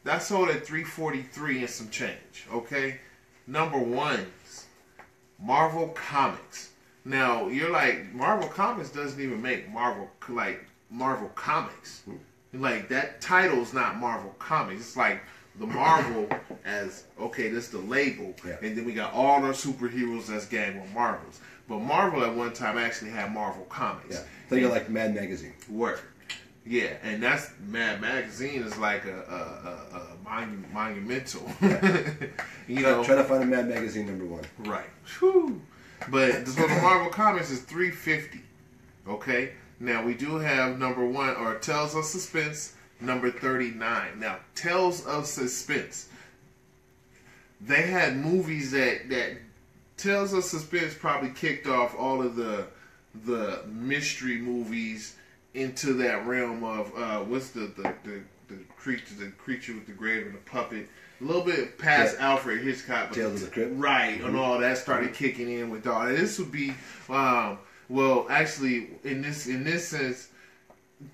That sold at $343 and some change. Okay? Number 1s, Marvel Comics. Now, you're like, Marvel Comics doesn't even make Marvel Comics. Like, that title's not Marvel Comics. It's like the Marvel as, okay, this is the label. Yeah. And then we got all our superheroes as gang with Marvels. But Marvel at one time actually had Marvel Comics. Yeah. Think of like Mad Magazine. Word. Yeah, and that's Mad Magazine is like a monumental. Yeah. Try to find a Mad Magazine number 1. Right. Whew. But so the Marvel Comics is $350. Okay. Now we do have number 1 or Tales of Suspense number 39. Now Tales of Suspense. They had movies that Tales of Suspense probably kicked off all of the mystery movies into that realm of what's the creature with the grave and the puppet. A little bit past Alfred Hitchcock, Tales of the Crypt, right? And all that started kicking in with all. This would be well, actually, in this sense,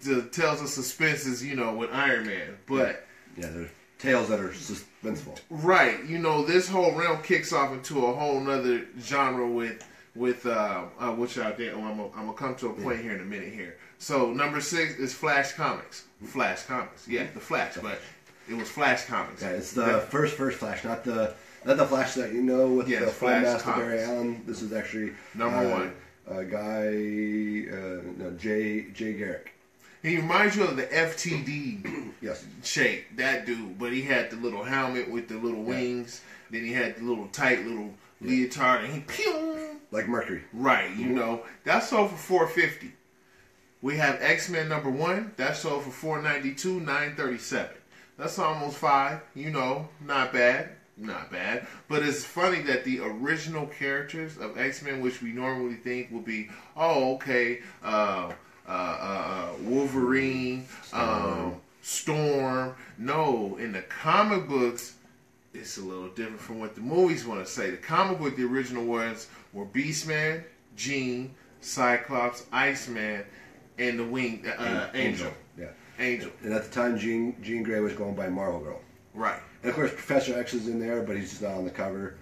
the Tales of Suspense is with Iron Man, but they're tales that are suspenseful, right? This whole realm kicks off into a whole nother genre with which I think I'm gonna come to a point here in a minute here. So number 6 is Flash Comics. Flash Comics, yeah, the Flash, but it was Flash Comics. Yeah, it's the first Flash, not the Flash that with the Flash Master Barry Allen. This is actually number 1. Jay Garrick. He reminds you of the FTD yes. shape, that dude. But he had the little helmet with the little wings. Then he had the little tight little leotard, and he pew like Mercury. Right, you know. That sold for $450. We have X-Men #1. That sold for $492, $937. That's almost $5. You know, not bad. Not bad. But it's funny that the original characters of X-Men, which we normally think would be, Wolverine, Storm. No, in the comic books, it's a little different from what the movies want to say. The comic book, the original ones were Beastman, Jean, Cyclops, Iceman, and the Wing Angel. Yeah, Angel. And at the time, Jean Grey was going by Marvel Girl. Right. And of course, Professor X is in there, but he's just not on the cover.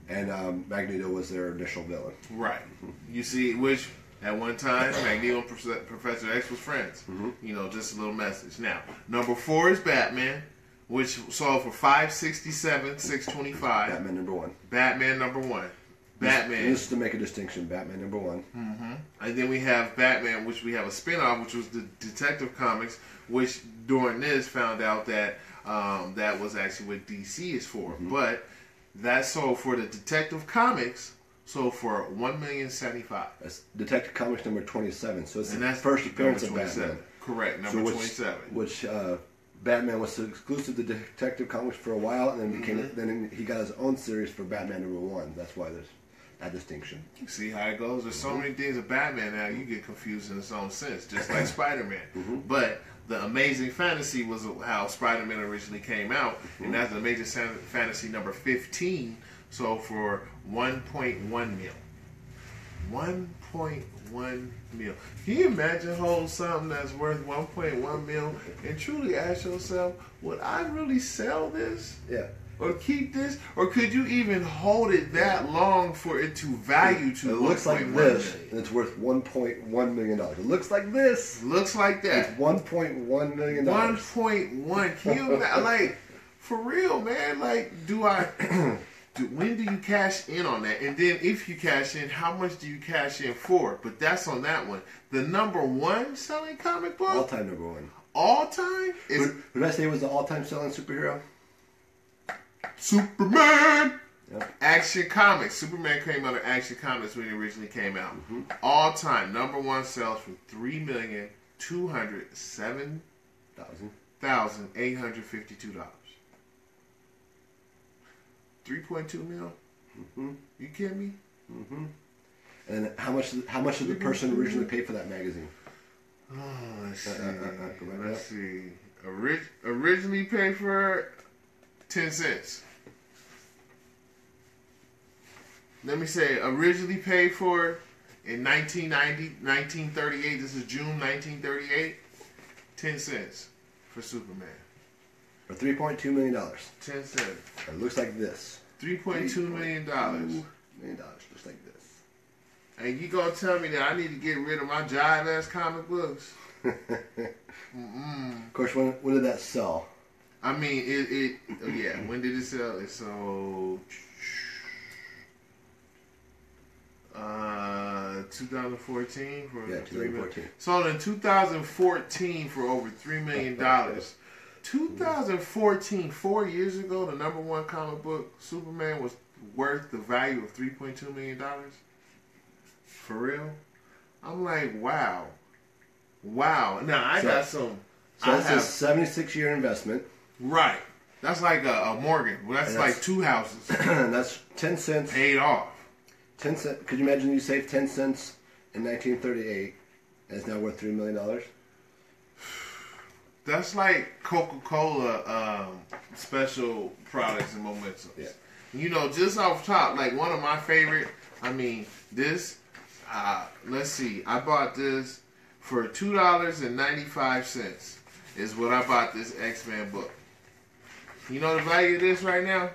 And Magneto was their initial villain. Right. You see, which at one time, Magneto and Professor X was friends. You know, just a little message. Now, #4 is Batman, which sold for $567, $625. Batman #1. Batman #1. Batman. This is to make a distinction. Batman #1. And then we have Batman, which we have a spinoff, which was the Detective Comics, which during this found out that that was actually what DC is for. But that sold for the Detective Comics, sold for $1,075,000. That's Detective Comics #27. So it's and the that's first appearance of Batman. Correct, #27. Which Batman was exclusive to Detective Comics for a while, and then became then he got his own series for Batman #1. That's why there's that distinction. You see how it goes? There's so many things of Batman now, you get confused in its own sense, just like Spider-Man. But the Amazing Fantasy was how Spider-Man originally came out, and that's Amazing Fantasy #15, so for $1.1 million. $1.1 million. Can you imagine holding something that's worth $1.1 million and truly ask yourself, would I really sell this? Yeah. Or keep this? Or could you even hold it that long for it to value to It looks like this, and it's worth $1.1 million. It looks like this. Looks like that. It's $1.1 million. 1.1. Can you imagine? Like, for real, man? Like, when do you cash in on that? And then if you cash in, how much do you cash in for? But that's on that one. The #1 selling comic book? All-time #1. All time? Who did I say was the all-time selling superhero? Superman! Yep. Action Comics. Superman came out of Action Comics when it originally came out. All time, #1 sells for $3,207,852. 3.2 mil? You kidding me? And how much did the person originally pay for that magazine? Oh, let's see. Let's see. Originally paid for 10 cents. Let me say, originally paid for in 1938. This is June 1938. 10 cents for Superman. For $3.2 million. 10 cents. It looks like this. $3.2 million. $3.2 million. Looks like this. And you gonna tell me that I need to get rid of my jive ass comic books? Of course, when did that sell? I mean, when did it sell? It sold 2014 for 2014. Sold in 2014 for over $3 million. 2014, 4 years ago, the #1 comic book, Superman, was worth the value of $3.2 million. For real? I'm like, wow. Now I got some. So that's a 76-year investment. Right. That's like a mortgage. Well, that's like 2 houses. That's 10 cents. Paid off. 10 cents. Could you imagine you saved 10 cents in 1938 and it's now worth $3 million? That's like Coca-Cola special products and mementos. Yeah. You know, just off top, like one of my favorite, this, let's see, I bought this for $2.95 is what I bought this X-Men book. You know the value of this right now?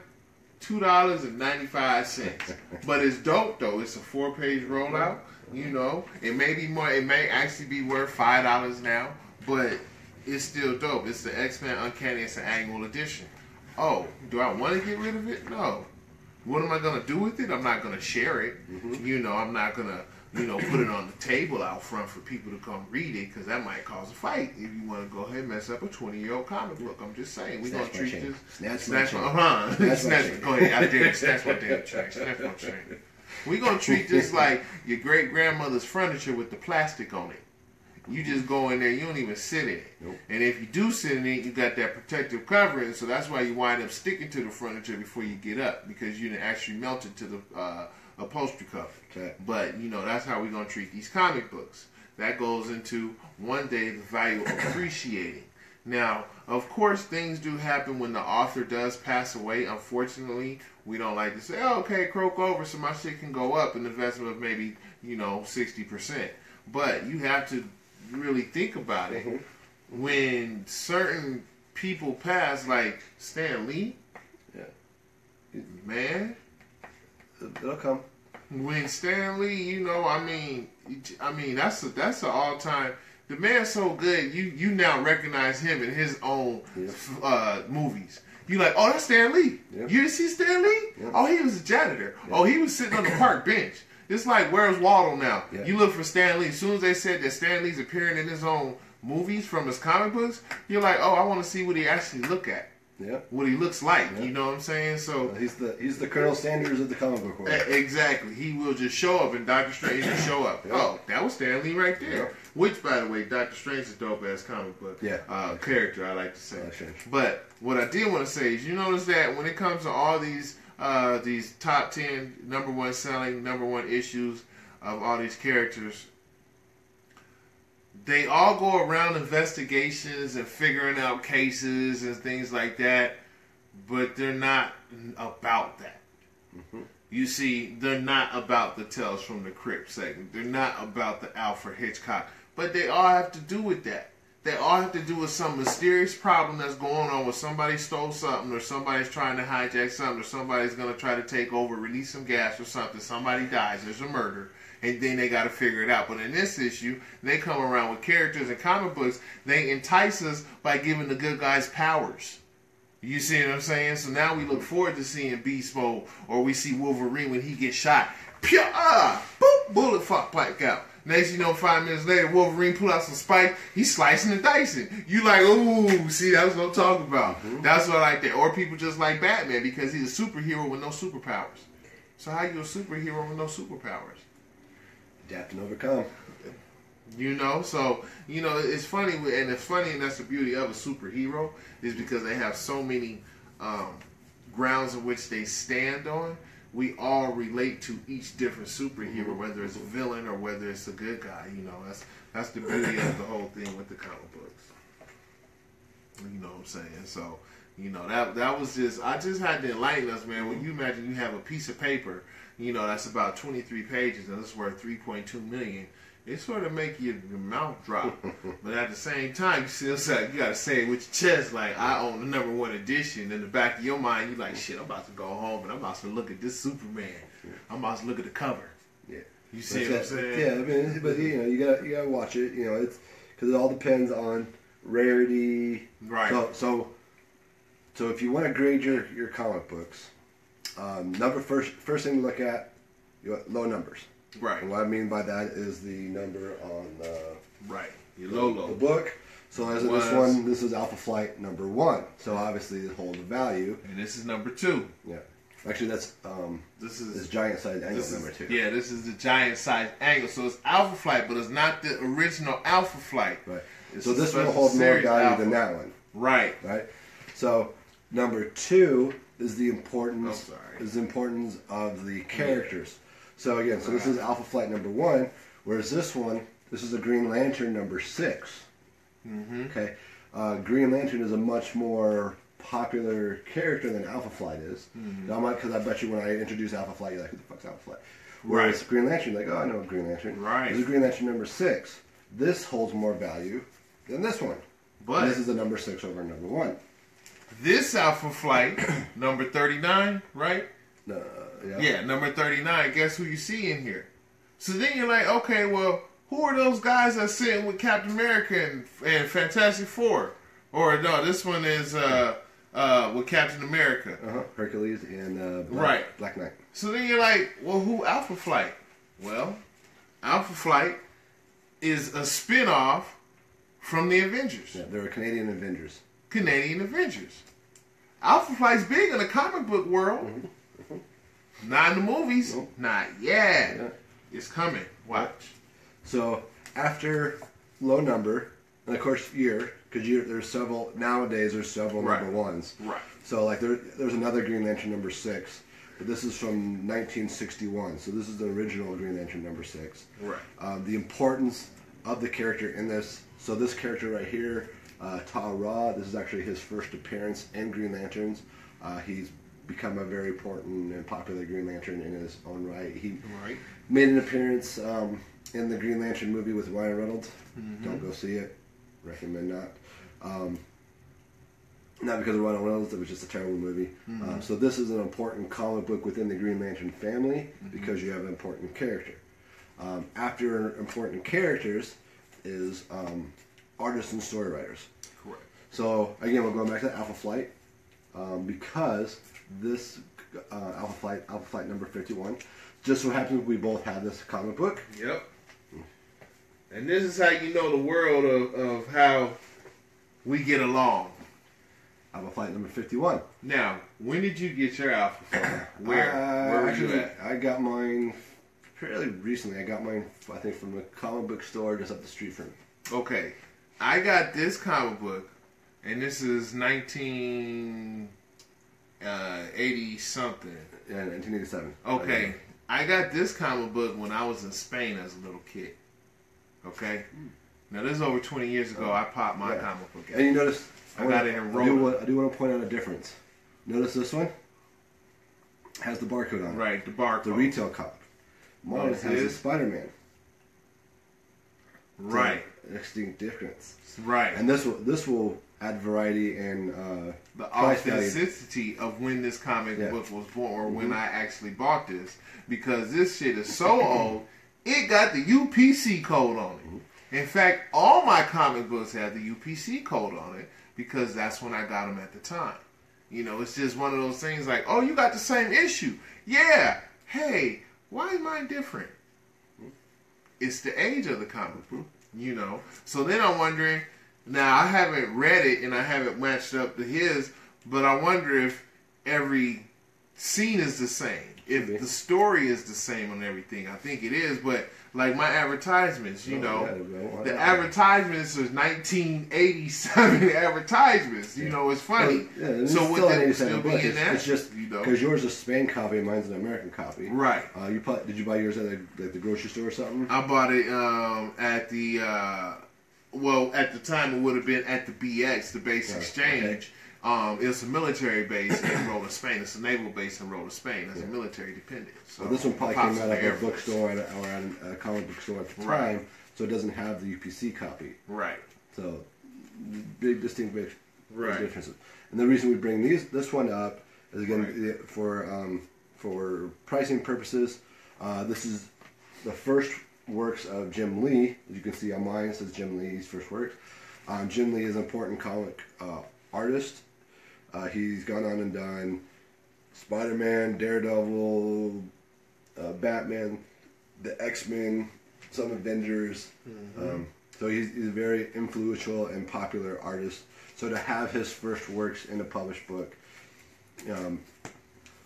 $2.95. But it's dope though. It's a 4-page rollout. You know, it may be more. It may actually be worth $5 now, but it's still dope. It's the X-Men Uncanny. It's an annual edition. Oh, do I want to get rid of it? No. What am I gonna do with it? I'm not gonna share it. You know, I'm not gonna put it on the table out front for people to come read it, because that might cause a fight if you want to go ahead and mess up a 20-year-old comic book. I'm just saying, we're going to treat this. Snatch my chain. Go ahead, I dare you, snatch my damn chain. Snatch my chain. We're going to treat this like your great-grandmother's furniture with the plastic on it. You just go in there, you don't even sit in it. Nope. And if you do sit in it, you got that protective covering, so that's why you wind up sticking to the furniture before you get up, because you didn't actually melt it to the upholstery cover. Okay. But, that's how we're going to treat these comic books. That goes into, one day, the value of appreciating. Now, of course, things do happen when the author does pass away. Unfortunately, we don't like to say, oh, okay, croak over so my shit can go up, an investment of maybe, 60%. But you have to really think about it. Mm-hmm. When certain people pass, like Stan Lee, man, it'll come. When Stan Lee, that's an all time. The man's so good. You now recognize him in his own movies. You like, oh, that's Stan Lee. Yep. You didn't see Stan Lee? Yep. Oh, he was a janitor. Yep. Oh, he was sitting on the park bench. It's like, where's Waddle now? Yeah. You look for Stan Lee. As soon as they said that Stan Lee's appearing in his own movies from his comic books, you're like, oh, I want to see what he actually look at. Yeah. What he looks like. Yeah. You know what I'm saying? So he's the Colonel Sanders of the comic book world. Exactly. He will just show up, and Doctor Strange will show up. Yeah. Oh, that was Stan Lee right there. Yeah. Which, by the way, Doctor Strange is a dope ass comic book character, I like to say. But what I did want to say is, you notice that when it comes to all these top 10 number one selling, number one issues of all these characters, they all go around investigations and figuring out cases and things like that, but they're not about that. Mm-hmm. You see, they're not about the Tales from the Crypt segment. They're not about the Alfred Hitchcock. But they all have to do with that. They all have to do with some mysterious problem that's going on, where somebody stole something, or somebody's trying to hijack something, or somebody's going to try to take over, release some gas or something. Somebody dies. There's a murder. And then they got to figure it out. But in this issue, they come around with characters and comic books. They entice us by giving the good guys powers. You see what I'm saying? So now we look forward to seeing Beast Mode, or we see Wolverine when he gets shot. Pure, boop, bullet fuck pipe out. Next, 5 minutes later, Wolverine pull out some spikes. He's slicing and dicing. You like, ooh, see, that's what I'm talking about. Mm-hmm. That's what I like that. Or people just like Batman because he's a superhero with no superpowers. So how you a superhero with no superpowers? Adapt and overcome. So, it's funny, and that's the beauty of a superhero, is because they have so many grounds in which they stand on. We all relate to each different superhero, whether it's a villain or whether it's a good guy. That's the beauty of the whole thing with the comic books. You know what I'm saying? So, that was I just had to enlighten us, man. When you imagine you have a piece of paper, that's about 23 pages, and it's worth $3.2 million. It sort of make your mouth drop. But at the same time, you still say, you got to say it with your chest, like, I own the number one edition. In the back of your mind, you're like, shit, I'm about to go home, and I'm about to look at this Superman. I'm about to look at the cover. Yeah. You see what I'm saying? Yeah, but you gotta watch it. It's because it all depends on rarity. Right. So if you want to grade your comic books, first thing to look at, low numbers. Right. And what I mean by that is the number on your logo. The book. So as in this one, this is Alpha Flight number 1. So obviously it holds a value. And this is number 2. Yeah. Actually, that's this giant size angle number 2. Yeah, this is the giant size angle. So it's Alpha Flight, but it's not the original Alpha Flight. Right. So this one holds more value than that one. Right. Right. So number 2 is the importance. Is the importance of the characters. So again, this is Alpha Flight number 1, whereas this is a Green Lantern number 6. Mm-hmm. Okay, Green Lantern is a much more popular character than Alpha Flight is. Mm-hmm. Because I bet you when I introduce Alpha Flight, you're like, who the fuck's Alpha Flight? Whereas Green Lantern, you're like, oh, I know Green Lantern. Right. This is Green Lantern number 6. This holds more value than this one. But this is the number 6 over number 1. This Alpha Flight, number 39, right? Yeah, number 39. Guess who you see in here? So then you're like, okay, well, who are those guys that sitting with Captain America and Fantastic Four? Or no, this one is with Captain America. Hercules and Black Knight. So then you're like, well, who Alpha Flight? Well, Alpha Flight is a spin-off from the Avengers. Yeah, they're Canadian Avengers. Canadian Avengers. Alpha Flight's big in the comic book world. Not in the movies. Nope. Not yet. Yeah. It's coming. Watch. So after Low Number, and of course year, because there's several nowadays. There's several number ones. Right. So like there's another Green Lantern number 6, but this is from 1961. So this is the original Green Lantern number 6. Right. The importance of the character in this. So this character right here, Ta-Ra, this is actually his first appearance in Green Lanterns. He's become a very important and popular Green Lantern in his own right. He made an appearance in the Green Lantern movie with Ryan Reynolds. Don't go see it. Recommend not. Not because of Ryan Reynolds, it was just a terrible movie. So this is an important comic book within the Green Lantern family because you have an important character. After important characters is artists and story writers. Correct. So again, we're going back to Alpha Flight because this Alpha Flight number 51, just so happens we both have this comic book. Yep. And this is how you know the world of how we get along. Alpha Flight number 51. Now, when did you get your Alpha Flight? Where were you at? I got mine fairly recently. I got mine, I think, from a comic book store just up the street from me. Okay. I got this comic book, and this is 1980-something. Yeah, 1987. Okay. I got this comic book when I was in Spain as a little kid. Okay? Now, this is over 20 years ago. I popped my comic book out. And you notice... I got it in Rome. I do want to point out a difference. Notice this one has the barcode on it. Right, the barcode. The retail cop. Mine has a Spider-Man. Right. A distinct difference. Right. And this will add variety and the authenticity of when this comic book was born, or when I actually bought this, because this shit is so old. It got the UPC code on it. In fact, all my comic books have the UPC code on it because that's when I got them at the time. You know, it's just one of those things like, oh, you got the same issue. Yeah. Hey, why is mine different? It's the age of the comic book, you know. So then I'm wondering, now I haven't read it and I haven't matched up to his, but I wonder if every scene is the same. If the story is the same on everything. I think it is, but like my advertisements, you know, the advertisements is 1987 advertisements. You know, it's funny. Yeah, so would that still be in that? It's just because yours is a Spain copy and mine's an American copy. Right. Did you buy yours at the grocery store or something? I bought it at the well, at the time it would have been at the BX, the Base Exchange. Okay. It's a military base in Rolla, Spain. It's a naval base in Rolla, Spain. It's a military dependent. So this one probably came out of a bookstore or at a comic book store at the time, so it doesn't have the UPC copy. Right. So big distinct differences. And the reason we bring this one up is again for pricing purposes. This is the first works of Jim Lee. As you can see on mine, it says Jim Lee's first works. Jim Lee is an important comic artist. He's gone on and done Spider-Man, Daredevil, Batman, the X-Men, some Avengers. So he's a very influential and popular artist. So to have his first works in a published book,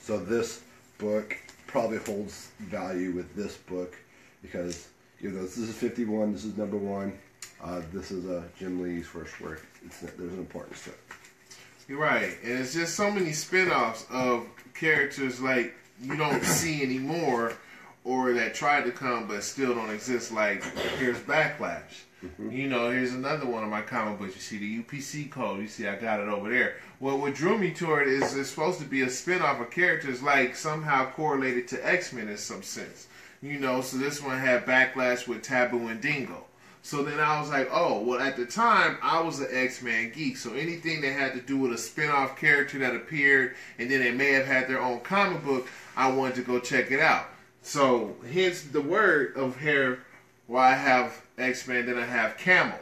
so this book probably holds value with this book because even though this is 51, this is number 1. This is Jim Lee's first work. There's an importance to it. You're right. And it's just so many spin-offs of characters like you don't see anymore or that tried to come but still don't exist. Like, here's Backlash. You know, here's another one of my comic books. You see the UPC code. You see I got it over there. Well, what drew me to it is it's supposed to be a spin-off of characters like somehow correlated to X-Men in some sense. You know, so this one had Backlash with Taboo and Dingo. So then I was like, oh, well, at the time, I was an X-Men geek. So anything that had to do with a spin-off character that appeared and then they may have had their own comic book, I wanted to go check it out. So hence the word of here, why I have X-Men, then I have Cable,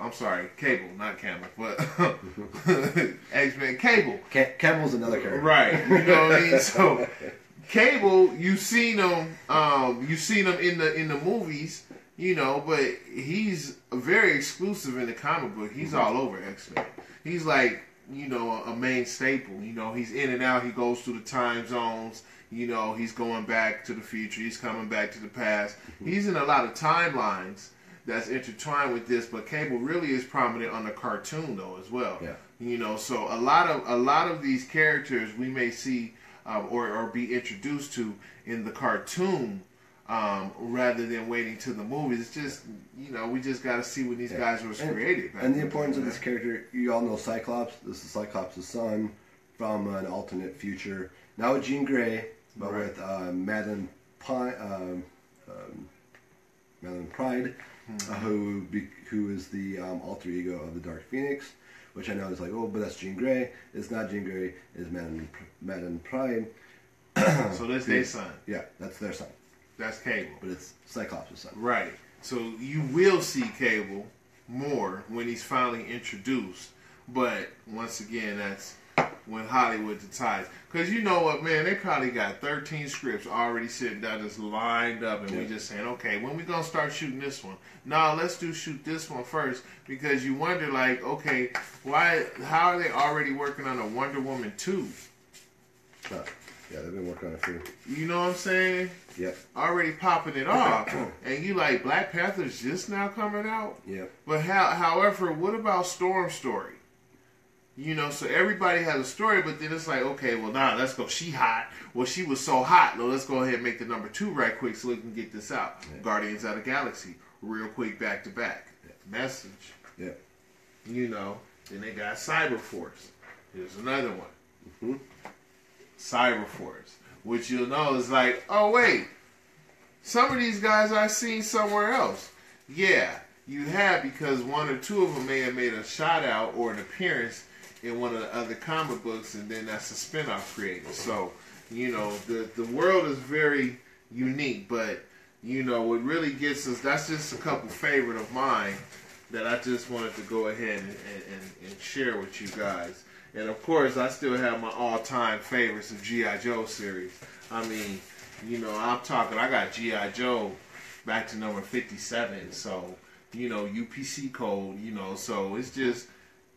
I'm sorry. Cable, not Camel, but X-Men Cable. Camel's another character. Right. You know what I mean? So Cable, you've seen him in the movies, you know, but he's very exclusive in the comic book. He's all over X-Men. He's like, you know, a main staple. You know, he's in and out. He goes through the time zones. You know, he's going back to the future. He's coming back to the past. He's in a lot of timelines that's intertwined with this. But Cable really is prominent on the cartoon though as well. Yeah. You know, so a lot of these characters we may see or be introduced to in the cartoon. Rather than waiting to the movies. It's just, you know, we just got to see when these guys were created. And the importance of this character, you all know Cyclops. This is Cyclops' son from an alternate future. Not with Jean Grey, but with Madeline Pride, who is the alter ego of the Dark Phoenix, which I know is like, oh, but that's Jean Grey. It's not Jean Grey. It's Madeline Pride. So that's their son. Yeah, that's their son. That's Cable. But it's Cyclops' son. Right. So you will see Cable more when he's finally introduced. But once again, that's when Hollywood decides. Because you know what, man, they probably got 13 scripts already sitting down, just lined up. And we just saying, okay, when we going to start shooting this one? No, let's shoot this one first. Because you wonder, like, okay, how are they already working on a Wonder Woman 2? Yeah, they've been working on a few. You know what I'm saying? Yep. Already popping it off. And you like, Black Panther's just now coming out? Yep. But however, what about Storm's story? You know, so everybody has a story, but then it's like, okay, well, now let's go. She hot. Well, she was so hot. Well, let's go ahead and make the number 2 right quick so we can get this out. Yeah. Guardians of the Galaxy. Real quick, back to back. Yeah. Message. Yeah. You know, then they got Cyberforce. Here's another one. Mm-hmm. Cyberforce, which you'll know is like, oh wait, some of these guys I've seen somewhere else. Yeah, you have, because one or two of them may have made a shout out or an appearance in one of the other comic books, and then that's a spinoff created. So, you know, the world is very unique, but you know what really gets us, that's just a couple favorite of mine that I just wanted to go ahead and share with you guys. And of course, I still have my all-time favorites of G.I. Joe series. I mean, you know, I got G.I. Joe back to number 57. So, you know, UPC code, you know, so it's just,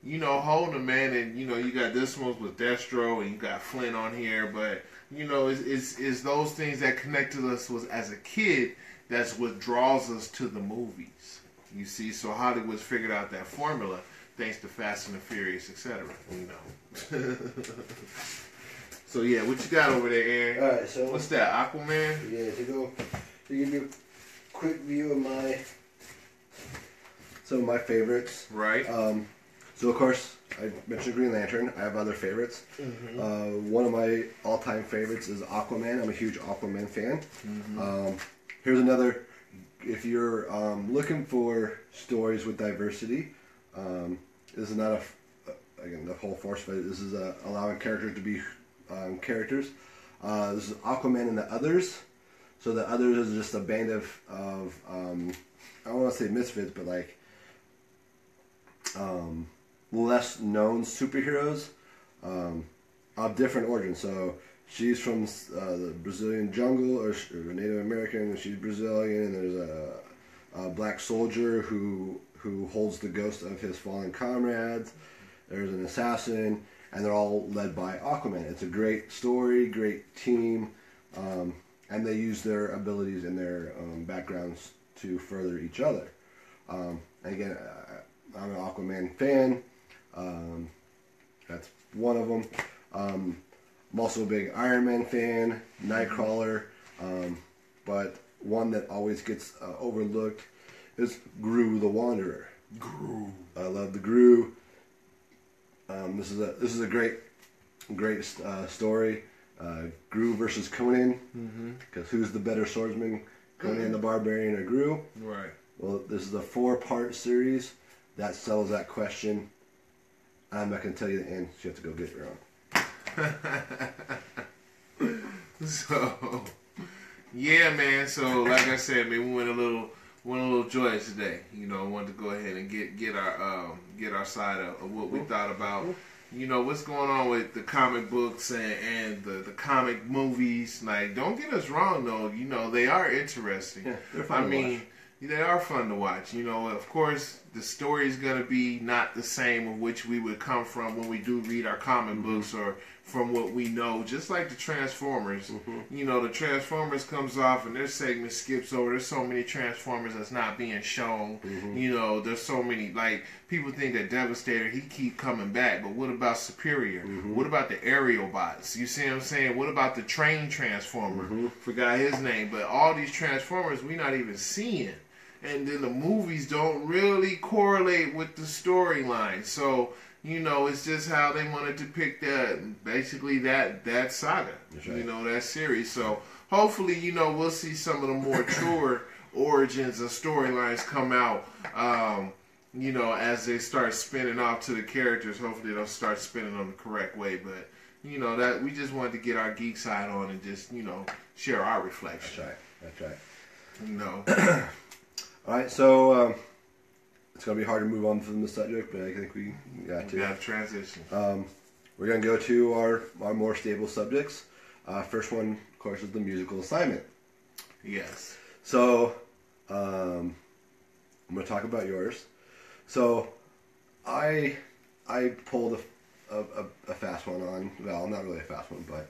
you know, holding them, man. And, you know, you got this one with Destro and you got Flint on here. But, you know, it's those things that connected us as a kid that's what draws us to the movies. You see, so Hollywood's figured out that formula. Thanks to Fast and the Furious, etc. You know. So yeah, what you got over there, Aaron? All right, so what's that? Aquaman? Yeah, to give you a quick view of some of my favorites. Right. So of course I mentioned Green Lantern. I have other favorites. Mm-hmm. One of my all-time favorites is Aquaman. I'm a huge Aquaman fan. Mm-hmm. Here's another. If you're looking for stories with diversity. This is not again the whole force, but this is allowing characters to be characters. This is Aquaman and the Others. So the Others is just a band of I don't want to say misfits, but like less known superheroes of different origins. So she's from the Brazilian jungle, or Native American, and she's Brazilian. And there's a black soldier who holds the ghost of his fallen comrades. There's an assassin, and they're all led by Aquaman. It's a great story, great team, and they use their abilities and their backgrounds to further each other. And again, I'm an Aquaman fan. That's one of them. I'm also a big Iron Man fan, Nightcrawler, but one that always gets overlooked is Gru the Wanderer. Gru. I love the Gru. This is a great story. Gru versus Conan. Because who's the better swordsman, Conan the Barbarian or Gru? Right. Well, this is a 4-part series that settles that question. I'm not going to tell you the end. So you have to go get your own. So, yeah, man. So, like I said, man, we went a little joyous today. You know, wanted to go ahead and get our side of what we thought about you know, what's going on with the comic books and the comic movies. Like, don't get us wrong, though. You know, they are interesting. Yeah, they're fun to watch. They are fun to watch. You know, of course, the story is going to be not the same of which we would come from when we do read our comic books or from what we know. Just like the Transformers. You know, the Transformers comes off and their segment skips over. There's so many Transformers that's not being shown. You know, there's so many, like, people think that Devastator, he keep coming back, but what about Superior? What about the aerial bots? You see what I'm saying? What about the train Transformer? Forgot his name, but all these Transformers we not even seeing. And then the movies don't really correlate with the storyline. So, you know, it's just how they wanted to pick that, basically that saga. Right. You know, that series. So, hopefully, you know, we'll see some of the more truer origins and storylines come out, you know, as they start spinning off to the characters. Hopefully, they'll start spinning them the correct way. But, you know, that we just wanted to get our geek side on and just, you know, share our reflection. That's right. You know. All right, so it's going to be hard to move on from the subject, but I think we got to. We got to transition. We're going to go to our more stable subjects. First one, of course, is the musical assignment. Yes. So I'm going to talk about yours. So I pulled a fast one on. Well, not really a fast one, but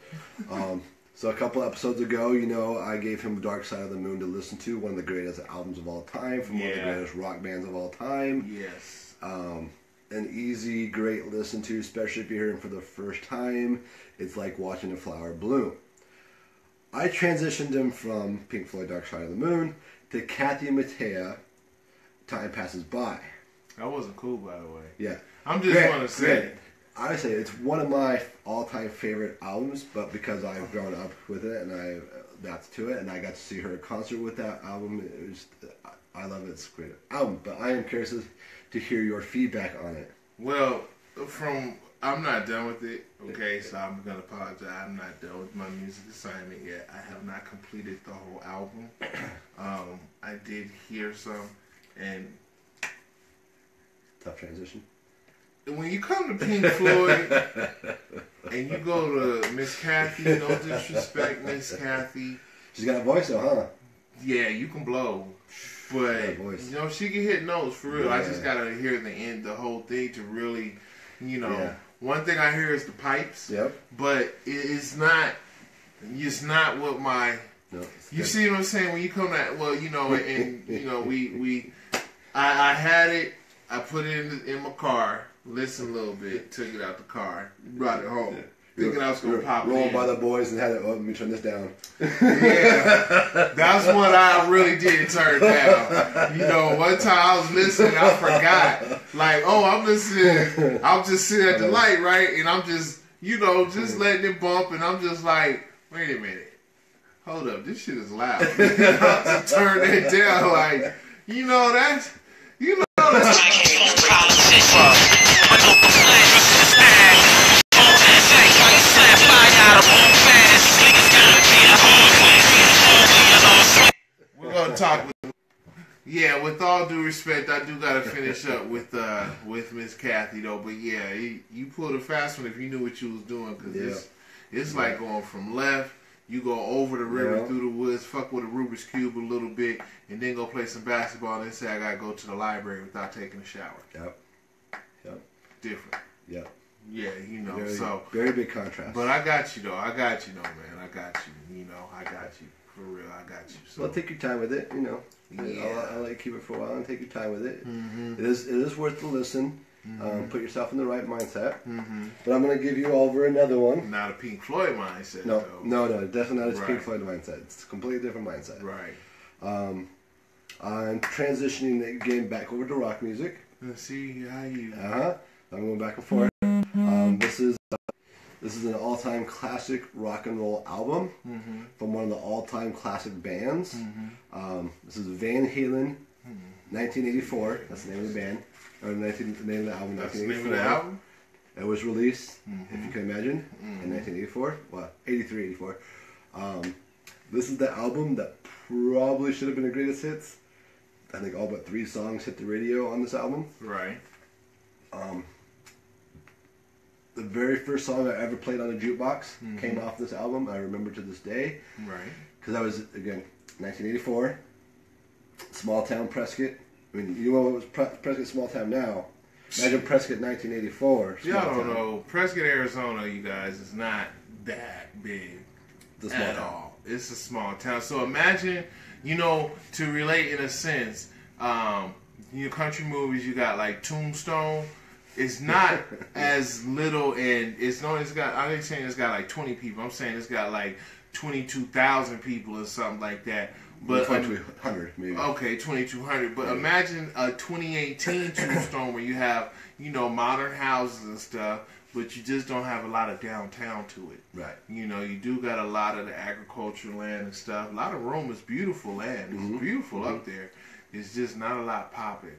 so a couple episodes ago, you know, I gave him Dark Side of the Moon to listen to, one of the greatest albums of all time, from one of the greatest rock bands of all time. Yes. An easy, great listen to, especially if you hear him for the first time. It's like watching a flower bloom. I transitioned him from Pink Floyd Dark Side of the Moon to Kathy Mattea, Time Passes By. That wasn't cool, by the way. Yeah. I'm just want to say. I say it's one of my all-time favorite albums, but because I've grown up with it and I adapted to it, and I got to see her at concert with that album, it was, I love it. It's a great album. But I am curious to hear your feedback on it. Well, I'm not done with it. Okay, so I'm gonna apologize. I'm not done with my music assignment yet. I have not completed the whole album. I did hear some, and tough transition. When you come to Pink Floyd and you go to Miss Kathy, no disrespect, Miss Kathy. She's got a voice though, huh? Yeah, you can blow. But, you know, she can hit notes for real. Yeah. I just got to hear the whole thing to really, you know. Yeah. One thing I hear is the pipes. Yep. But it's not what my... No, you see what I'm saying? When you come to, well, you know, and, you know, I had it, I put it in my car. Listen a little bit, took it out the car, brought it home. Thinking I was going to pop it rolled by the boys and had it, let me turn this down. Yeah, that's what I really did turn down. You know, one time I was listening, I forgot. Like, oh, I'm listening, I'm just sitting at the light, right? And I'm just, you know, just letting it bump, and I'm just like, wait a minute. Hold up, this shit is loud. I just turn it down, like, you know, that's... We're gonna talk. With all due respect, I do gotta finish up with Miss Kathy though. But yeah, you pulled a fast one if you knew what you was doing, because it's like going from left. You go over the river through the woods, fuck with a Rubik's Cube a little bit, and then go play some basketball, and then say I gotta go to the library without taking a shower. Yep. Different. Yep. Yeah, you know, very big contrast. But I got you though. I got you though, man. I got you. You know, I got you. For real, I got you. So well, take your time with it, you know. Yeah. I'll let you keep it for a while and take your time with it. Mm-hmm. It is worth the listen. Mm-hmm. Put yourself in the right mindset. Mm-hmm. But I'm going to give you over another one. Not a Pink Floyd mindset. No, definitely not a Pink Floyd mindset. It's a completely different mindset. Right. I'm transitioning the game back over to rock music. Let's see how you. I'm going back and forth. This is an all-time classic rock and roll album from one of the all-time classic bands. This is Van Halen, 1984. That's the name of the band. Or the name of the album, 1984. That's the name of the album? It was released, if you can imagine, in 1984. Well, 83, 84. This is the album that probably should have been a greatest hits. I think all but 3 songs hit the radio on this album. Right. the very first song I ever played on a jukebox came off this album. I remember to this day. Right. Because I was, again, 1984, small town Prescott. I mean, you know what was Prescott small town now? Imagine Prescott 1984. Y'all don't know. Prescott, Arizona, you guys, is not that big at all. It's a small town. So imagine, to relate in a sense, country movies, you got like Tombstone. It's not as little, and I ain't saying it's got like 20 people. I'm saying it's got like 22,000 people or something like that. But 2,200 maybe. Okay, 2,200. But imagine a 2018 Tombstone where you have, modern houses and stuff, but you just don't have a lot of downtown to it. Right. You do got a lot of the agricultural land and stuff. A lot of Rome is beautiful land. It's beautiful up there. It's just not a lot popping.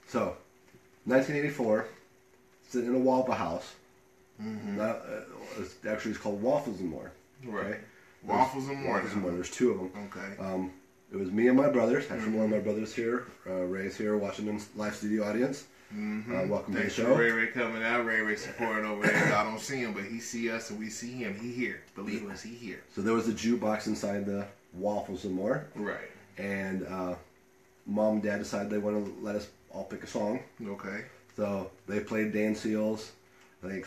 So, 1984, sitting in a Waffle House. It's called Waffles and More. Right. Okay? Waffles and More. Waffles and More. There's two of them. Okay. It was me and my brothers. Actually, one of my brothers here, Ray's here, watching in live studio audience. Welcome to the show. Ray coming out. Ray supporting over there. I don't see him, but he see us and we see him. He here. Believe us, he here. So there was a jukebox inside the Waffles and More. Right. And Mom and Dad decided they want to let us all pick a song. Okay. So they played Dan Seals. I think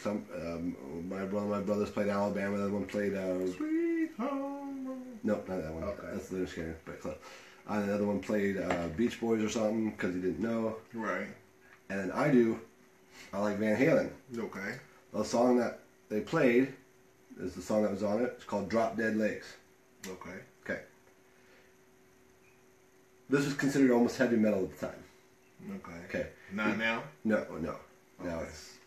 my brothers played Alabama. The other one played Sweet Home. No, not that one. Okay. That's the Scary, but close. And the other one played Beach Boys or something because he didn't know. Right. And then I like Van Halen. Okay. The song that they played is the song that was on it. It's called Drop Dead Lakes. Okay. Okay. This was considered almost heavy metal at the time. Okay. Okay. Not now? No. Okay. Now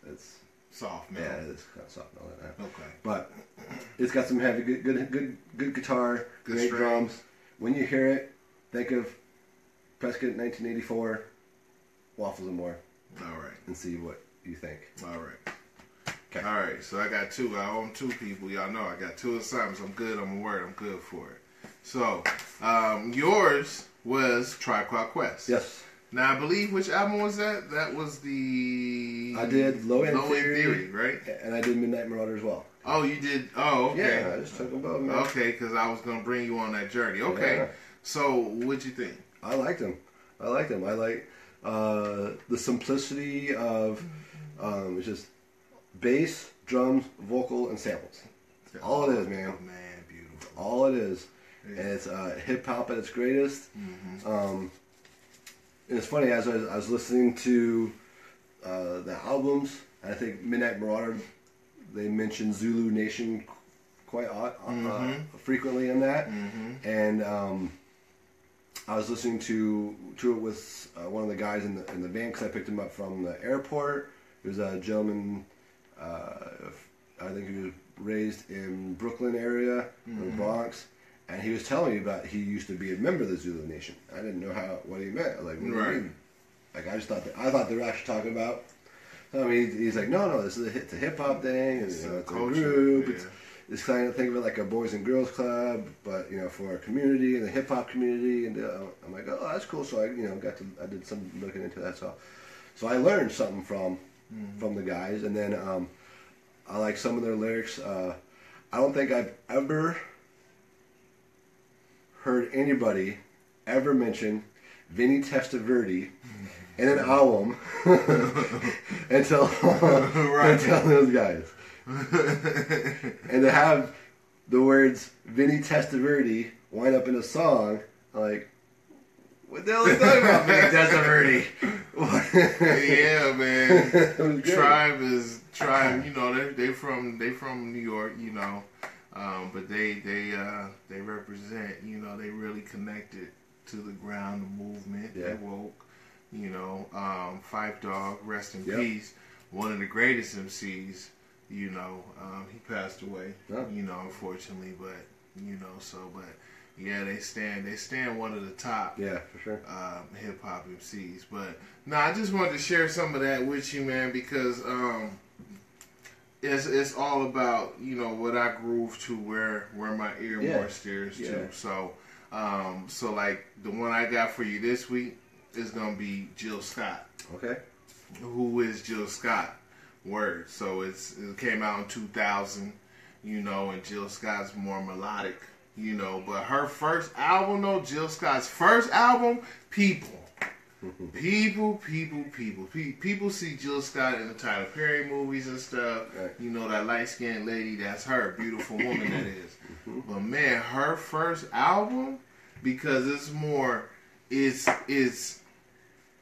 it's soft metal. Yeah, it's kind of soft metal now. Okay. But it's got some heavy, good guitar, Good great string. drums. When you hear it, think of Prescott 1984, Waffles and More. All right. And see what you think. All right. Okay. All right. So I got two. I own two people. Y'all know I got two assignments. I'm good. I'm a word. I'm good for it. So yours was Tribe Called Quest. Yes. Now I believe, which album was that? That was the. I did Low End Theory, right? And I did Midnight Marauder as well. Oh, you did. Oh, okay. Yeah, I just took them both, man. Okay, because I was gonna bring you on that journey. Okay. Yeah. So what'd you think? I liked them. I like the simplicity of it's just bass, drums, vocal, and samples. All it is, man. Oh, man, beautiful. All it is. Yeah. And it's hip hop at its greatest. And it's funny, as I was listening to the albums, I think Midnight Marauder, they mentioned Zulu Nation quite frequently in that. And I was listening to it with one of the guys in the van because I picked him up from the airport. It was a gentleman, I think he was raised in Brooklyn area, in the Bronx. And he was telling me about he used to be a member of the Zulu Nation. I didn't know what he meant. I was like, what do you mean? Like I thought they were actually talking about. I mean, he's like, no, this is a hip hop thing, and it's a group. Yeah. It's kind of think of it like a boys and girls club, but for our community and the hip hop community. And I'm like, oh, that's cool. So I did some looking into that. So I learned something from the guys, and then I like some of their lyrics. I don't think I've ever heard anybody ever mention Vinny Testaverde in an album until those guys. And to have the words Vinny Testaverde wind up in a song, I'm like, what the hell is that about Vinny Testaverde? Yeah, man. Tribe. They from New York, but they represent, they really connected to the ground, the movement. Yeah. They woke, Fife Dog, rest in peace. One of the greatest MCs, he passed away, unfortunately, but, yeah, they stand one of the top, yeah, for sure, hip hop MCs. But I just wanted to share some of that with you, man, because it's all about what I groove to, where my ear more steers to. So like the one I got for you this week is gonna be Jill Scott. Okay. Who is Jill Scott? Word. So it came out in 2000, you know, and Jill Scott's more melodic, you know. But her first album, though, Jill Scott's first album, people see Jill Scott in the Tyler Perry movies and stuff. Right. You know, that light-skinned lady, that's her, beautiful woman that is. But man, her first album, because it's more, is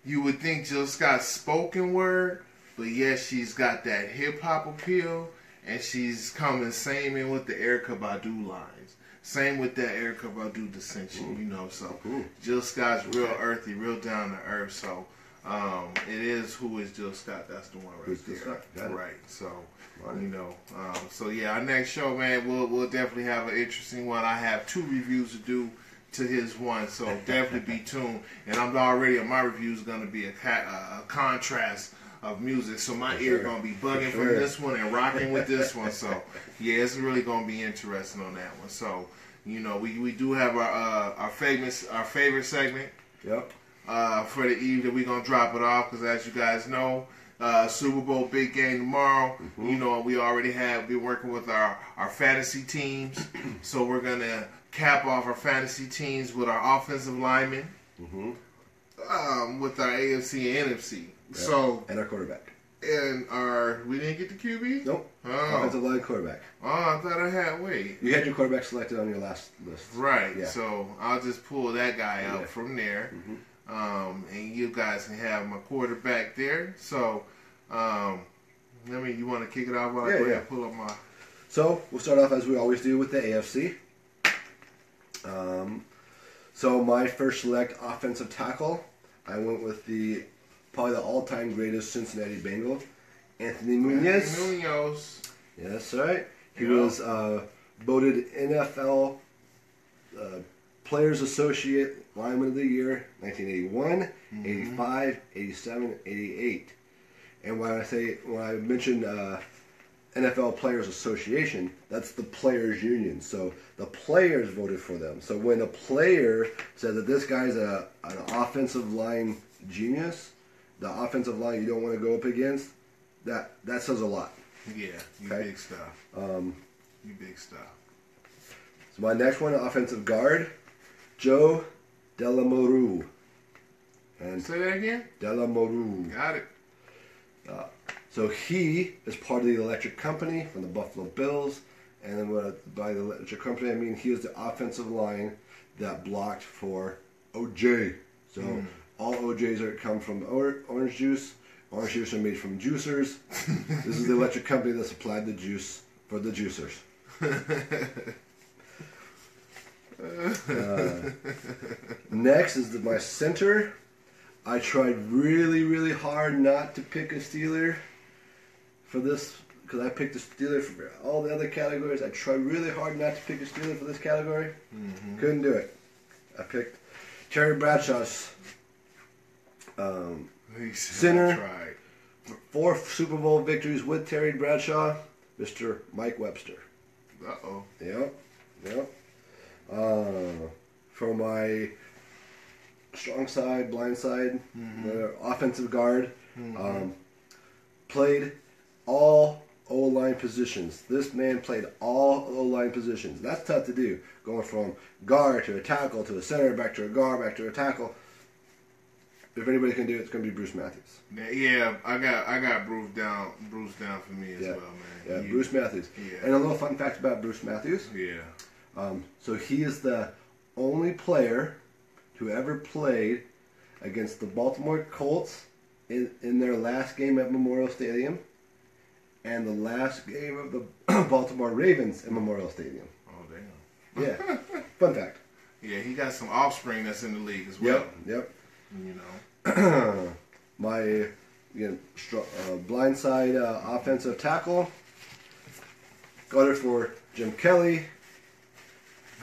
you would think Jill Scott's spoken word, but yes, she's got that hip hop appeal, and she's coming same in with the Erykah Badu lines. Same with that Erykah Badu dissension, you know. So Jill Scott's real earthy, real down to earth. So it is Who Is Jill Scott? That's the one right there. Right. So you know. So yeah, our next show, man, we'll definitely have an interesting one. I have 2 reviews to do to his one, so definitely be tuned. And I'm already my review is going to be a contrast of music, so my ear gonna be bugging from this one and rocking with this one. So yeah, it's really gonna be interesting on that one. So you know, we do have our favorite segment. Yep. For the evening, we're gonna drop it off because, as you guys know, Super Bowl big game tomorrow. You know, we already been working with our fantasy teams, so we're gonna cap off our fantasy teams with our offensive linemen, with our AFC and NFC. Yep. So and our quarterback. And we didn't get the QB? Nope. Oh. Offensive line quarterback. Oh, I thought I had. Wait. You had your quarterback selected on your last list. Right. Yeah. So I'll just pull that guy up from there. And you guys can have my quarterback there. So, you want to kick it off while I go ahead and pull up my... So, we'll start off as we always do with the AFC. So my first select offensive tackle, I went with probably the all-time greatest Cincinnati Bengal, Anthony Munoz. Yes, right. He was voted NFL Players Associate Lineman of the Year, 1981, 85, 87, 88. And when I mentioned NFL Players Association, that's the Players Union. So the players voted for them. So when a player said that this guy's an offensive line genius, the offensive line you don't want to go up against, that says a lot. Yeah, big stuff. You big stuff. So my next one, offensive guard, Joe Delamoru. And say that again? Delamoru. Got it. So he is part of the Electric Company from the Buffalo Bills. And then by the Electric Company, I mean he is the offensive line that blocked for OJ. So all OJs come from orange juice. Orange juice are made from juicers. This is the Electric Company that supplied the juice for the juicers. Next is my center. I tried really, really hard not to pick a Steeler for this, because I picked a Steeler for all the other categories. I tried really hard not to pick a Steeler for this category. Couldn't do it. I picked Terry Bradshaw's center. 4 Super Bowl victories with Terry Bradshaw, Mr. Mike Webster. Uh-oh. Yep. For my strong side, blind side, the offensive guard, played all O-line positions. This man played all O-line positions. That's tough to do, going from guard to a tackle to a center, back to a guard, back to a tackle. If anybody can do it, it's going to be Bruce Matthews. Yeah, I got Bruce down for me as well, man. Yeah, Bruce Matthews. Yeah. And a little fun fact about Bruce Matthews. Yeah. So he is the only player who ever played against the Baltimore Colts in their last game at Memorial Stadium and the last game of the Baltimore Ravens in Memorial Stadium. Oh, damn. Yeah. Fun fact. Yeah, he got some offspring that's in the league as well. Yep. You know. My blindside offensive tackle, got it for Jim Kelly,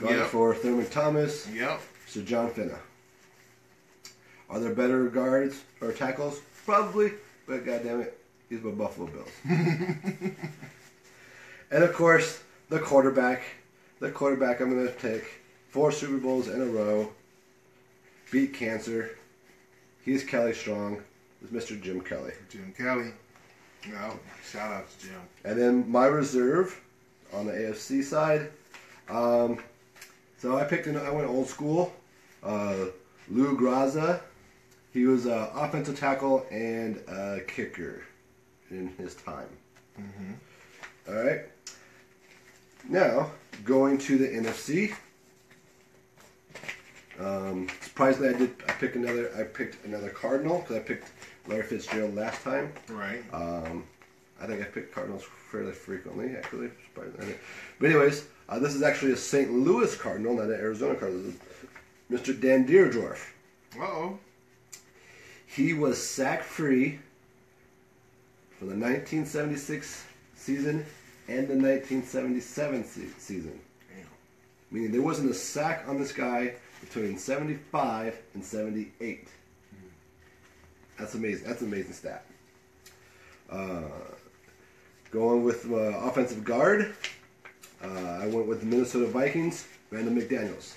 got it for Thurman Thomas, so John Finna. Are there better guards or tackles? Probably, but goddammit, he's my Buffalo Bills. And of course, the quarterback. The quarterback I'm going to take 4 Super Bowls in a row, beat cancer. He's Kelly Strong. It's Mr. Jim Kelly. Jim Kelly. No, shout out to Jim. And then my reserve on the AFC side. So I went old school. Lou Graza. He was an offensive tackle and a kicker in his time. Mm-hmm. All right. Now, going to the NFC. Surprisingly, I picked another Cardinal because I picked Larry Fitzgerald last time. Right. I think I picked Cardinals fairly frequently, actually. Surprisingly. But anyways, this is actually a St. Louis Cardinal, not an Arizona Cardinal. This is Mr. Dan Deerdorf. Uh-oh. He was sack-free for the 1976 season and the 1977 season. Damn. Meaning there wasn't a sack on this guy between 75 and 78. That's amazing. That's an amazing stat. Going with offensive guard, I went with the Minnesota Vikings, Randall McDaniels.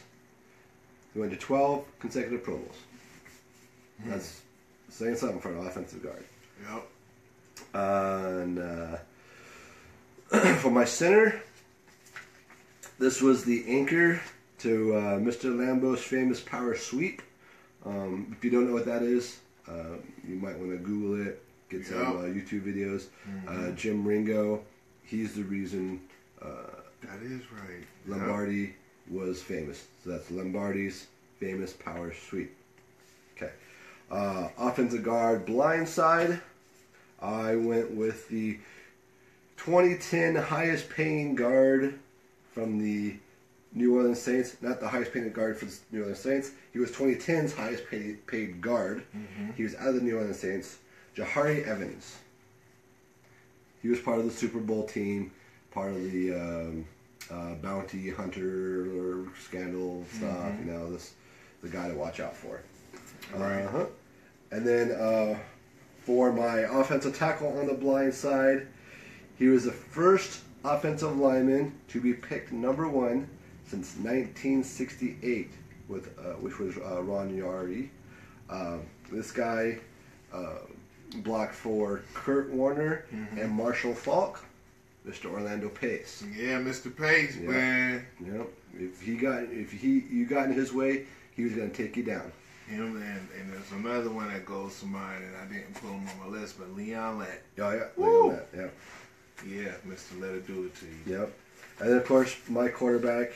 He went to 12 consecutive Pro Bowls. That's saying something for an offensive guard. Yep. And for my center, this was the anchor to Mr. Lambeau's famous power sweep. If you don't know what that is, you might want to Google it, get some YouTube videos. Jim Ringo, he's the reason that is right. Lombardi was famous. So that's Lombardi's famous power sweep. Okay. Offensive guard, blind side, I went with the 2010 highest paying guard from the New Orleans Saints. Not the highest paid guard for the New Orleans Saints. He was 2010's highest paid guard. Mm-hmm. He was out of the New Orleans Saints. Jahari Evans. He was part of the Super Bowl team, part of the bounty hunter or scandal stuff. Mm-hmm. You know, the guy to watch out for. Right. And then for my offensive tackle on the blind side, he was the first offensive lineman to be picked number 1 since 1968, which was Ron Yardy. This guy blocked for Kurt Warner and Marshall Faulk, Mr. Orlando Pace. Yeah, Mr. Pace, man. Yep. If you got in his way, he was going to take you down. Him and there's another one that goes to mind, and I didn't put him on my list, but Leon Lett. Oh yeah, Woo! Leon Lett. Yeah. Yeah, Mr. Let It Do It to you. Yep. And then of course my quarterback,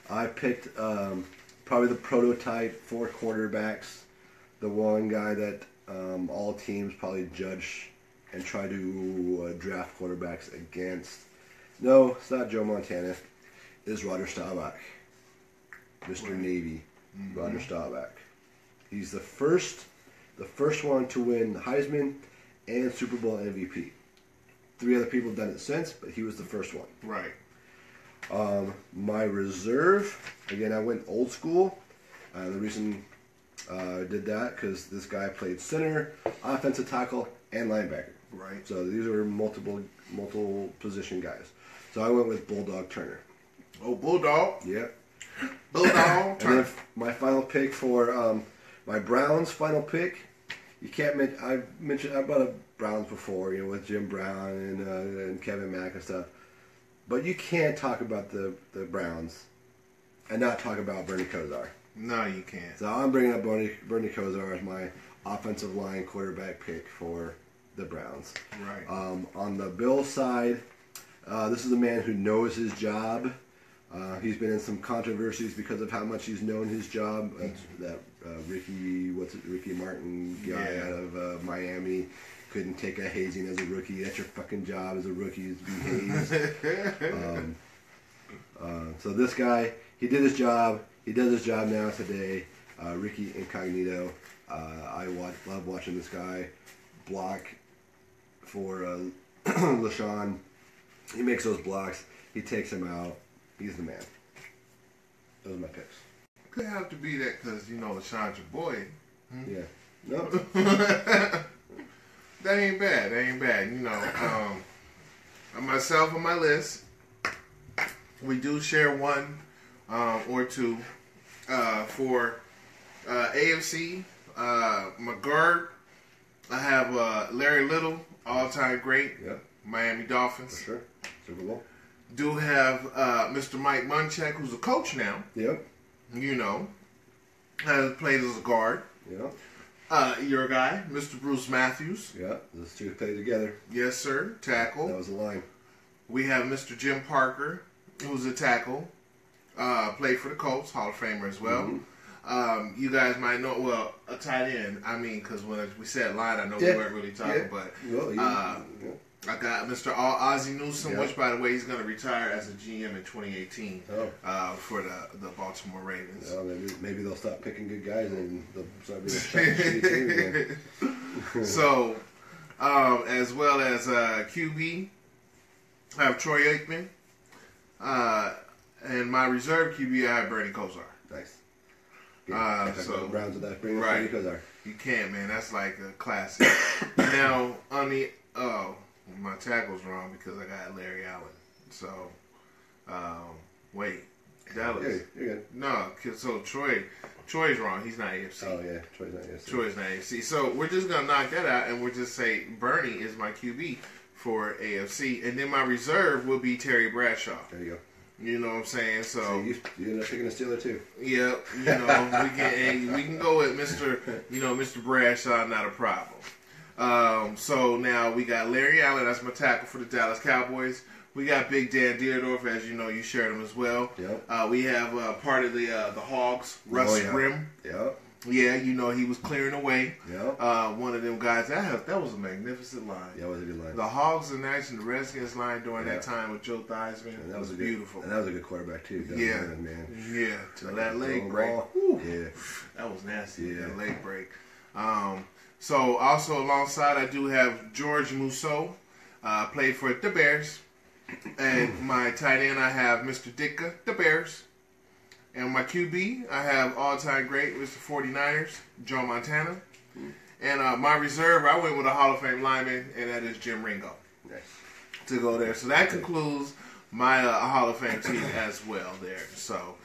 I picked probably the prototype for quarterbacks, the one guy that all teams probably judge and try to draft quarterbacks against. No, it's not Joe Montana. It's Roger Staubach, Mr. Right. Navy, Roger Staubach. He's the first one to win the Heisman and Super Bowl MVP. 3 other people have done it since, but he was the first one. Right. My reserve, again, I went old school. The reason I did that because this guy played center, offensive tackle, and linebacker. Right. So these are multiple position guys. So I went with Bulldog Turner. Oh, Bulldog. Yep. Bulldog Turner. And then my final pick for my Browns final pick. You can't mention. I brought up Browns before, you know, with Jim Brown and Kevin Mack and stuff. But you can't talk about the Browns and not talk about Bernie Kosar. No, you can't. So I'm bringing up Bernie Kosar as my offensive line quarterback pick for the Browns. Right. On the Bills side, this is a man who knows his job. He's been in some controversies because of how much he's known his job. That Ricky Martin guy out of Miami couldn't take a hazing as a rookie. That's your fucking job as a rookie, is to be hazed. So this guy, he did his job. He does his job now today. Ricky Incognito. I love watching this guy block for LaShawn. He makes those blocks. He takes him out. He's the man. Those are my picks. Could have to be that because, you know, LaShawn's your boy. Yeah. No. That ain't bad. That ain't bad. You know, myself on my list, we do share one or two for AFC. My guard, I have Larry Little, All-time great. Yep. Miami Dolphins. For sure. Super Bowl. Do have Mr. Mike Munchak, who's a coach now. Yep. You know, has played as a guard. Yep. Your guy, Mr. Bruce Matthews. Yep. Those two played together. Yes, sir. Tackle. That was the line. We have Mr. Jim Parker, who's a tackle. Played for the Colts, Hall of Famer as well. Mm-hmm. You guys might know, well, a tight end. I mean, because when we said line, I know we weren't really talking, but I got Mr. Ozzie Newsome, which, by the way, he's going to retire as a GM in 2018 for the Baltimore Ravens. Well, maybe they'll stop picking good guys and they'll start being shitty team again. So, as well as QB, I have Troy Aikman. And my reserve QB, I have Bernie Kosar. Nice. So Browns with that bring right. Bernie Kosar. You can't, man. That's like a classic. Now, on the my tackle's wrong because I got Larry Allen. So, wait, Dallas. You're good. No, so Troy's wrong. He's not AFC. Oh yeah, Troy's not AFC. Troy's not AFC. So we're just gonna knock that out, and we'll just say Bernie is my QB for AFC, and then my reserve will be Terry Bradshaw. There you go. You know what I'm saying? So you end up picking a Steeler too. Yeah, you know we can go with Mr. Bradshaw, not a problem. So now we got Larry Allen. That's my tackle for the Dallas Cowboys. We got Big Dan Deerdorf, as you know, you shared him as well. Yep. We have part of the Hogs, Russ Grimm. Yep. Yeah, you know, he was clearing away. Yeah. One of them guys. That was a magnificent line. Yeah, it was a good line. The Hogs and the Redskins line during that time with Joe Theismann. And that was beautiful. And that was a good quarterback, too. Man. Yeah, till that leg break. Yeah. That was nasty, that leg break. So, also alongside, I do have George Mousseau, played for the Bears. And my tight end, I have Mr. Ditka, the Bears. And my QB, I have all-time great Mr. 49ers, Joe Montana. And my reserve, I went with a Hall of Fame lineman, and that is Jim Ringo. Nice. To go there. So that concludes my Hall of Fame team as well there. So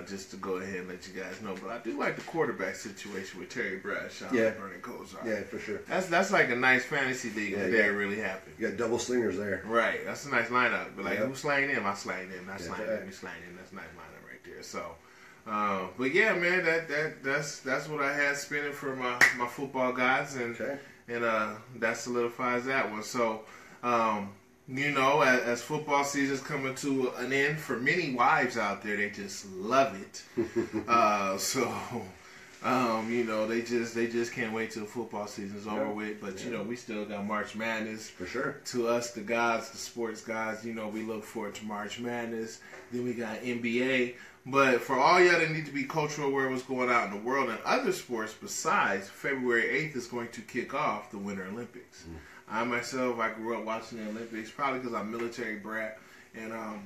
just to go ahead and let you guys know. But I do like the quarterback situation with Terry Bradshaw and Bernie Kosar. Yeah, for sure. That's like a nice fantasy league if that really happened. You got double slingers there. Right. That's a nice lineup. But like, who's slaying in? I slaying in. I slaying in. You slaying in. That's a nice lineup right there. So, but yeah, man, that's what I had spinning for my football guys, and that solidifies that one. So, you know, as football season's coming to an end, for many wives out there, they just love it. You know, they just can't wait till football season's over with. But you know, we still got March Madness. For sure. To us, the guys, the sports guys, you know, we look forward to March Madness. Then we got NBA. But for all y'all that need to be cultural aware of what's going on in the world and other sports besides, February 8th is going to kick off the Winter Olympics. I myself, I grew up watching the Olympics, probably because I'm a military brat, and I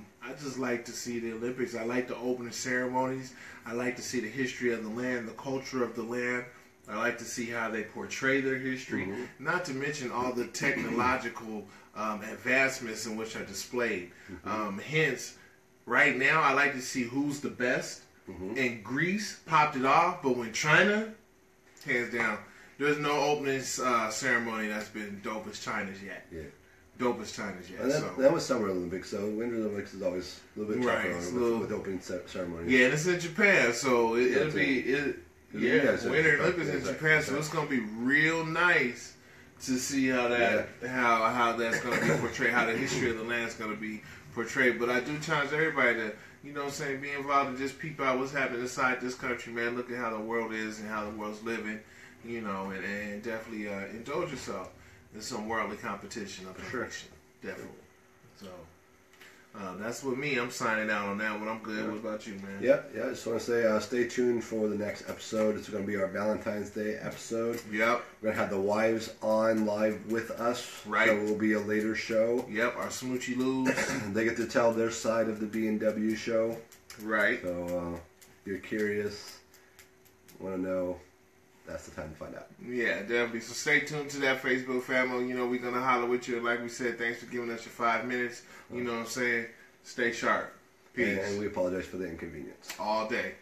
just like to see the Olympics. I like the opening ceremonies. I like to see the history of the land, the culture of the land. I like to see how they portray their history, not to mention all the technological advancements in which are displayed. Hence, right now, I like to see who's the best. And Greece popped it off, but when China, hands down, there's no opening ceremony that's been dope as China's yet. Yeah. Dope as China's yet. And that was Summer Olympics, so Winter Olympics is always a little bit tougher with opening ceremonies. Yeah, and it's in Japan, so it'll be Winter Olympics in Japan, so it's gonna be real nice to see how that's gonna be portrayed, how the history of the land is gonna be portrayed. But I do challenge everybody to, you know what I'm saying, be involved and just peep out what's happening inside this country, man. Look at how the world is and how the world's living. You know, and definitely indulge yourself in some worldly competition of perfection. Definitely. So, that's with me. I'm signing out on that one. I'm good. What about you, man? Yeah. I just want to say stay tuned for the next episode. It's going to be our Valentine's Day episode. Yep. We're going to have the wives on live with us. Right. So it will be a later show. Yep, our Smoochy Loos. They get to tell their side of the B&W show. Right. So, if you're curious, want to know, that's the time to find out. Yeah, definitely. So stay tuned to that Facebook family. You know, we're going to holler with you. And like we said, thanks for giving us your 5 minutes. You know what I'm saying? Stay sharp. Peace. And we apologize for the inconvenience. All day.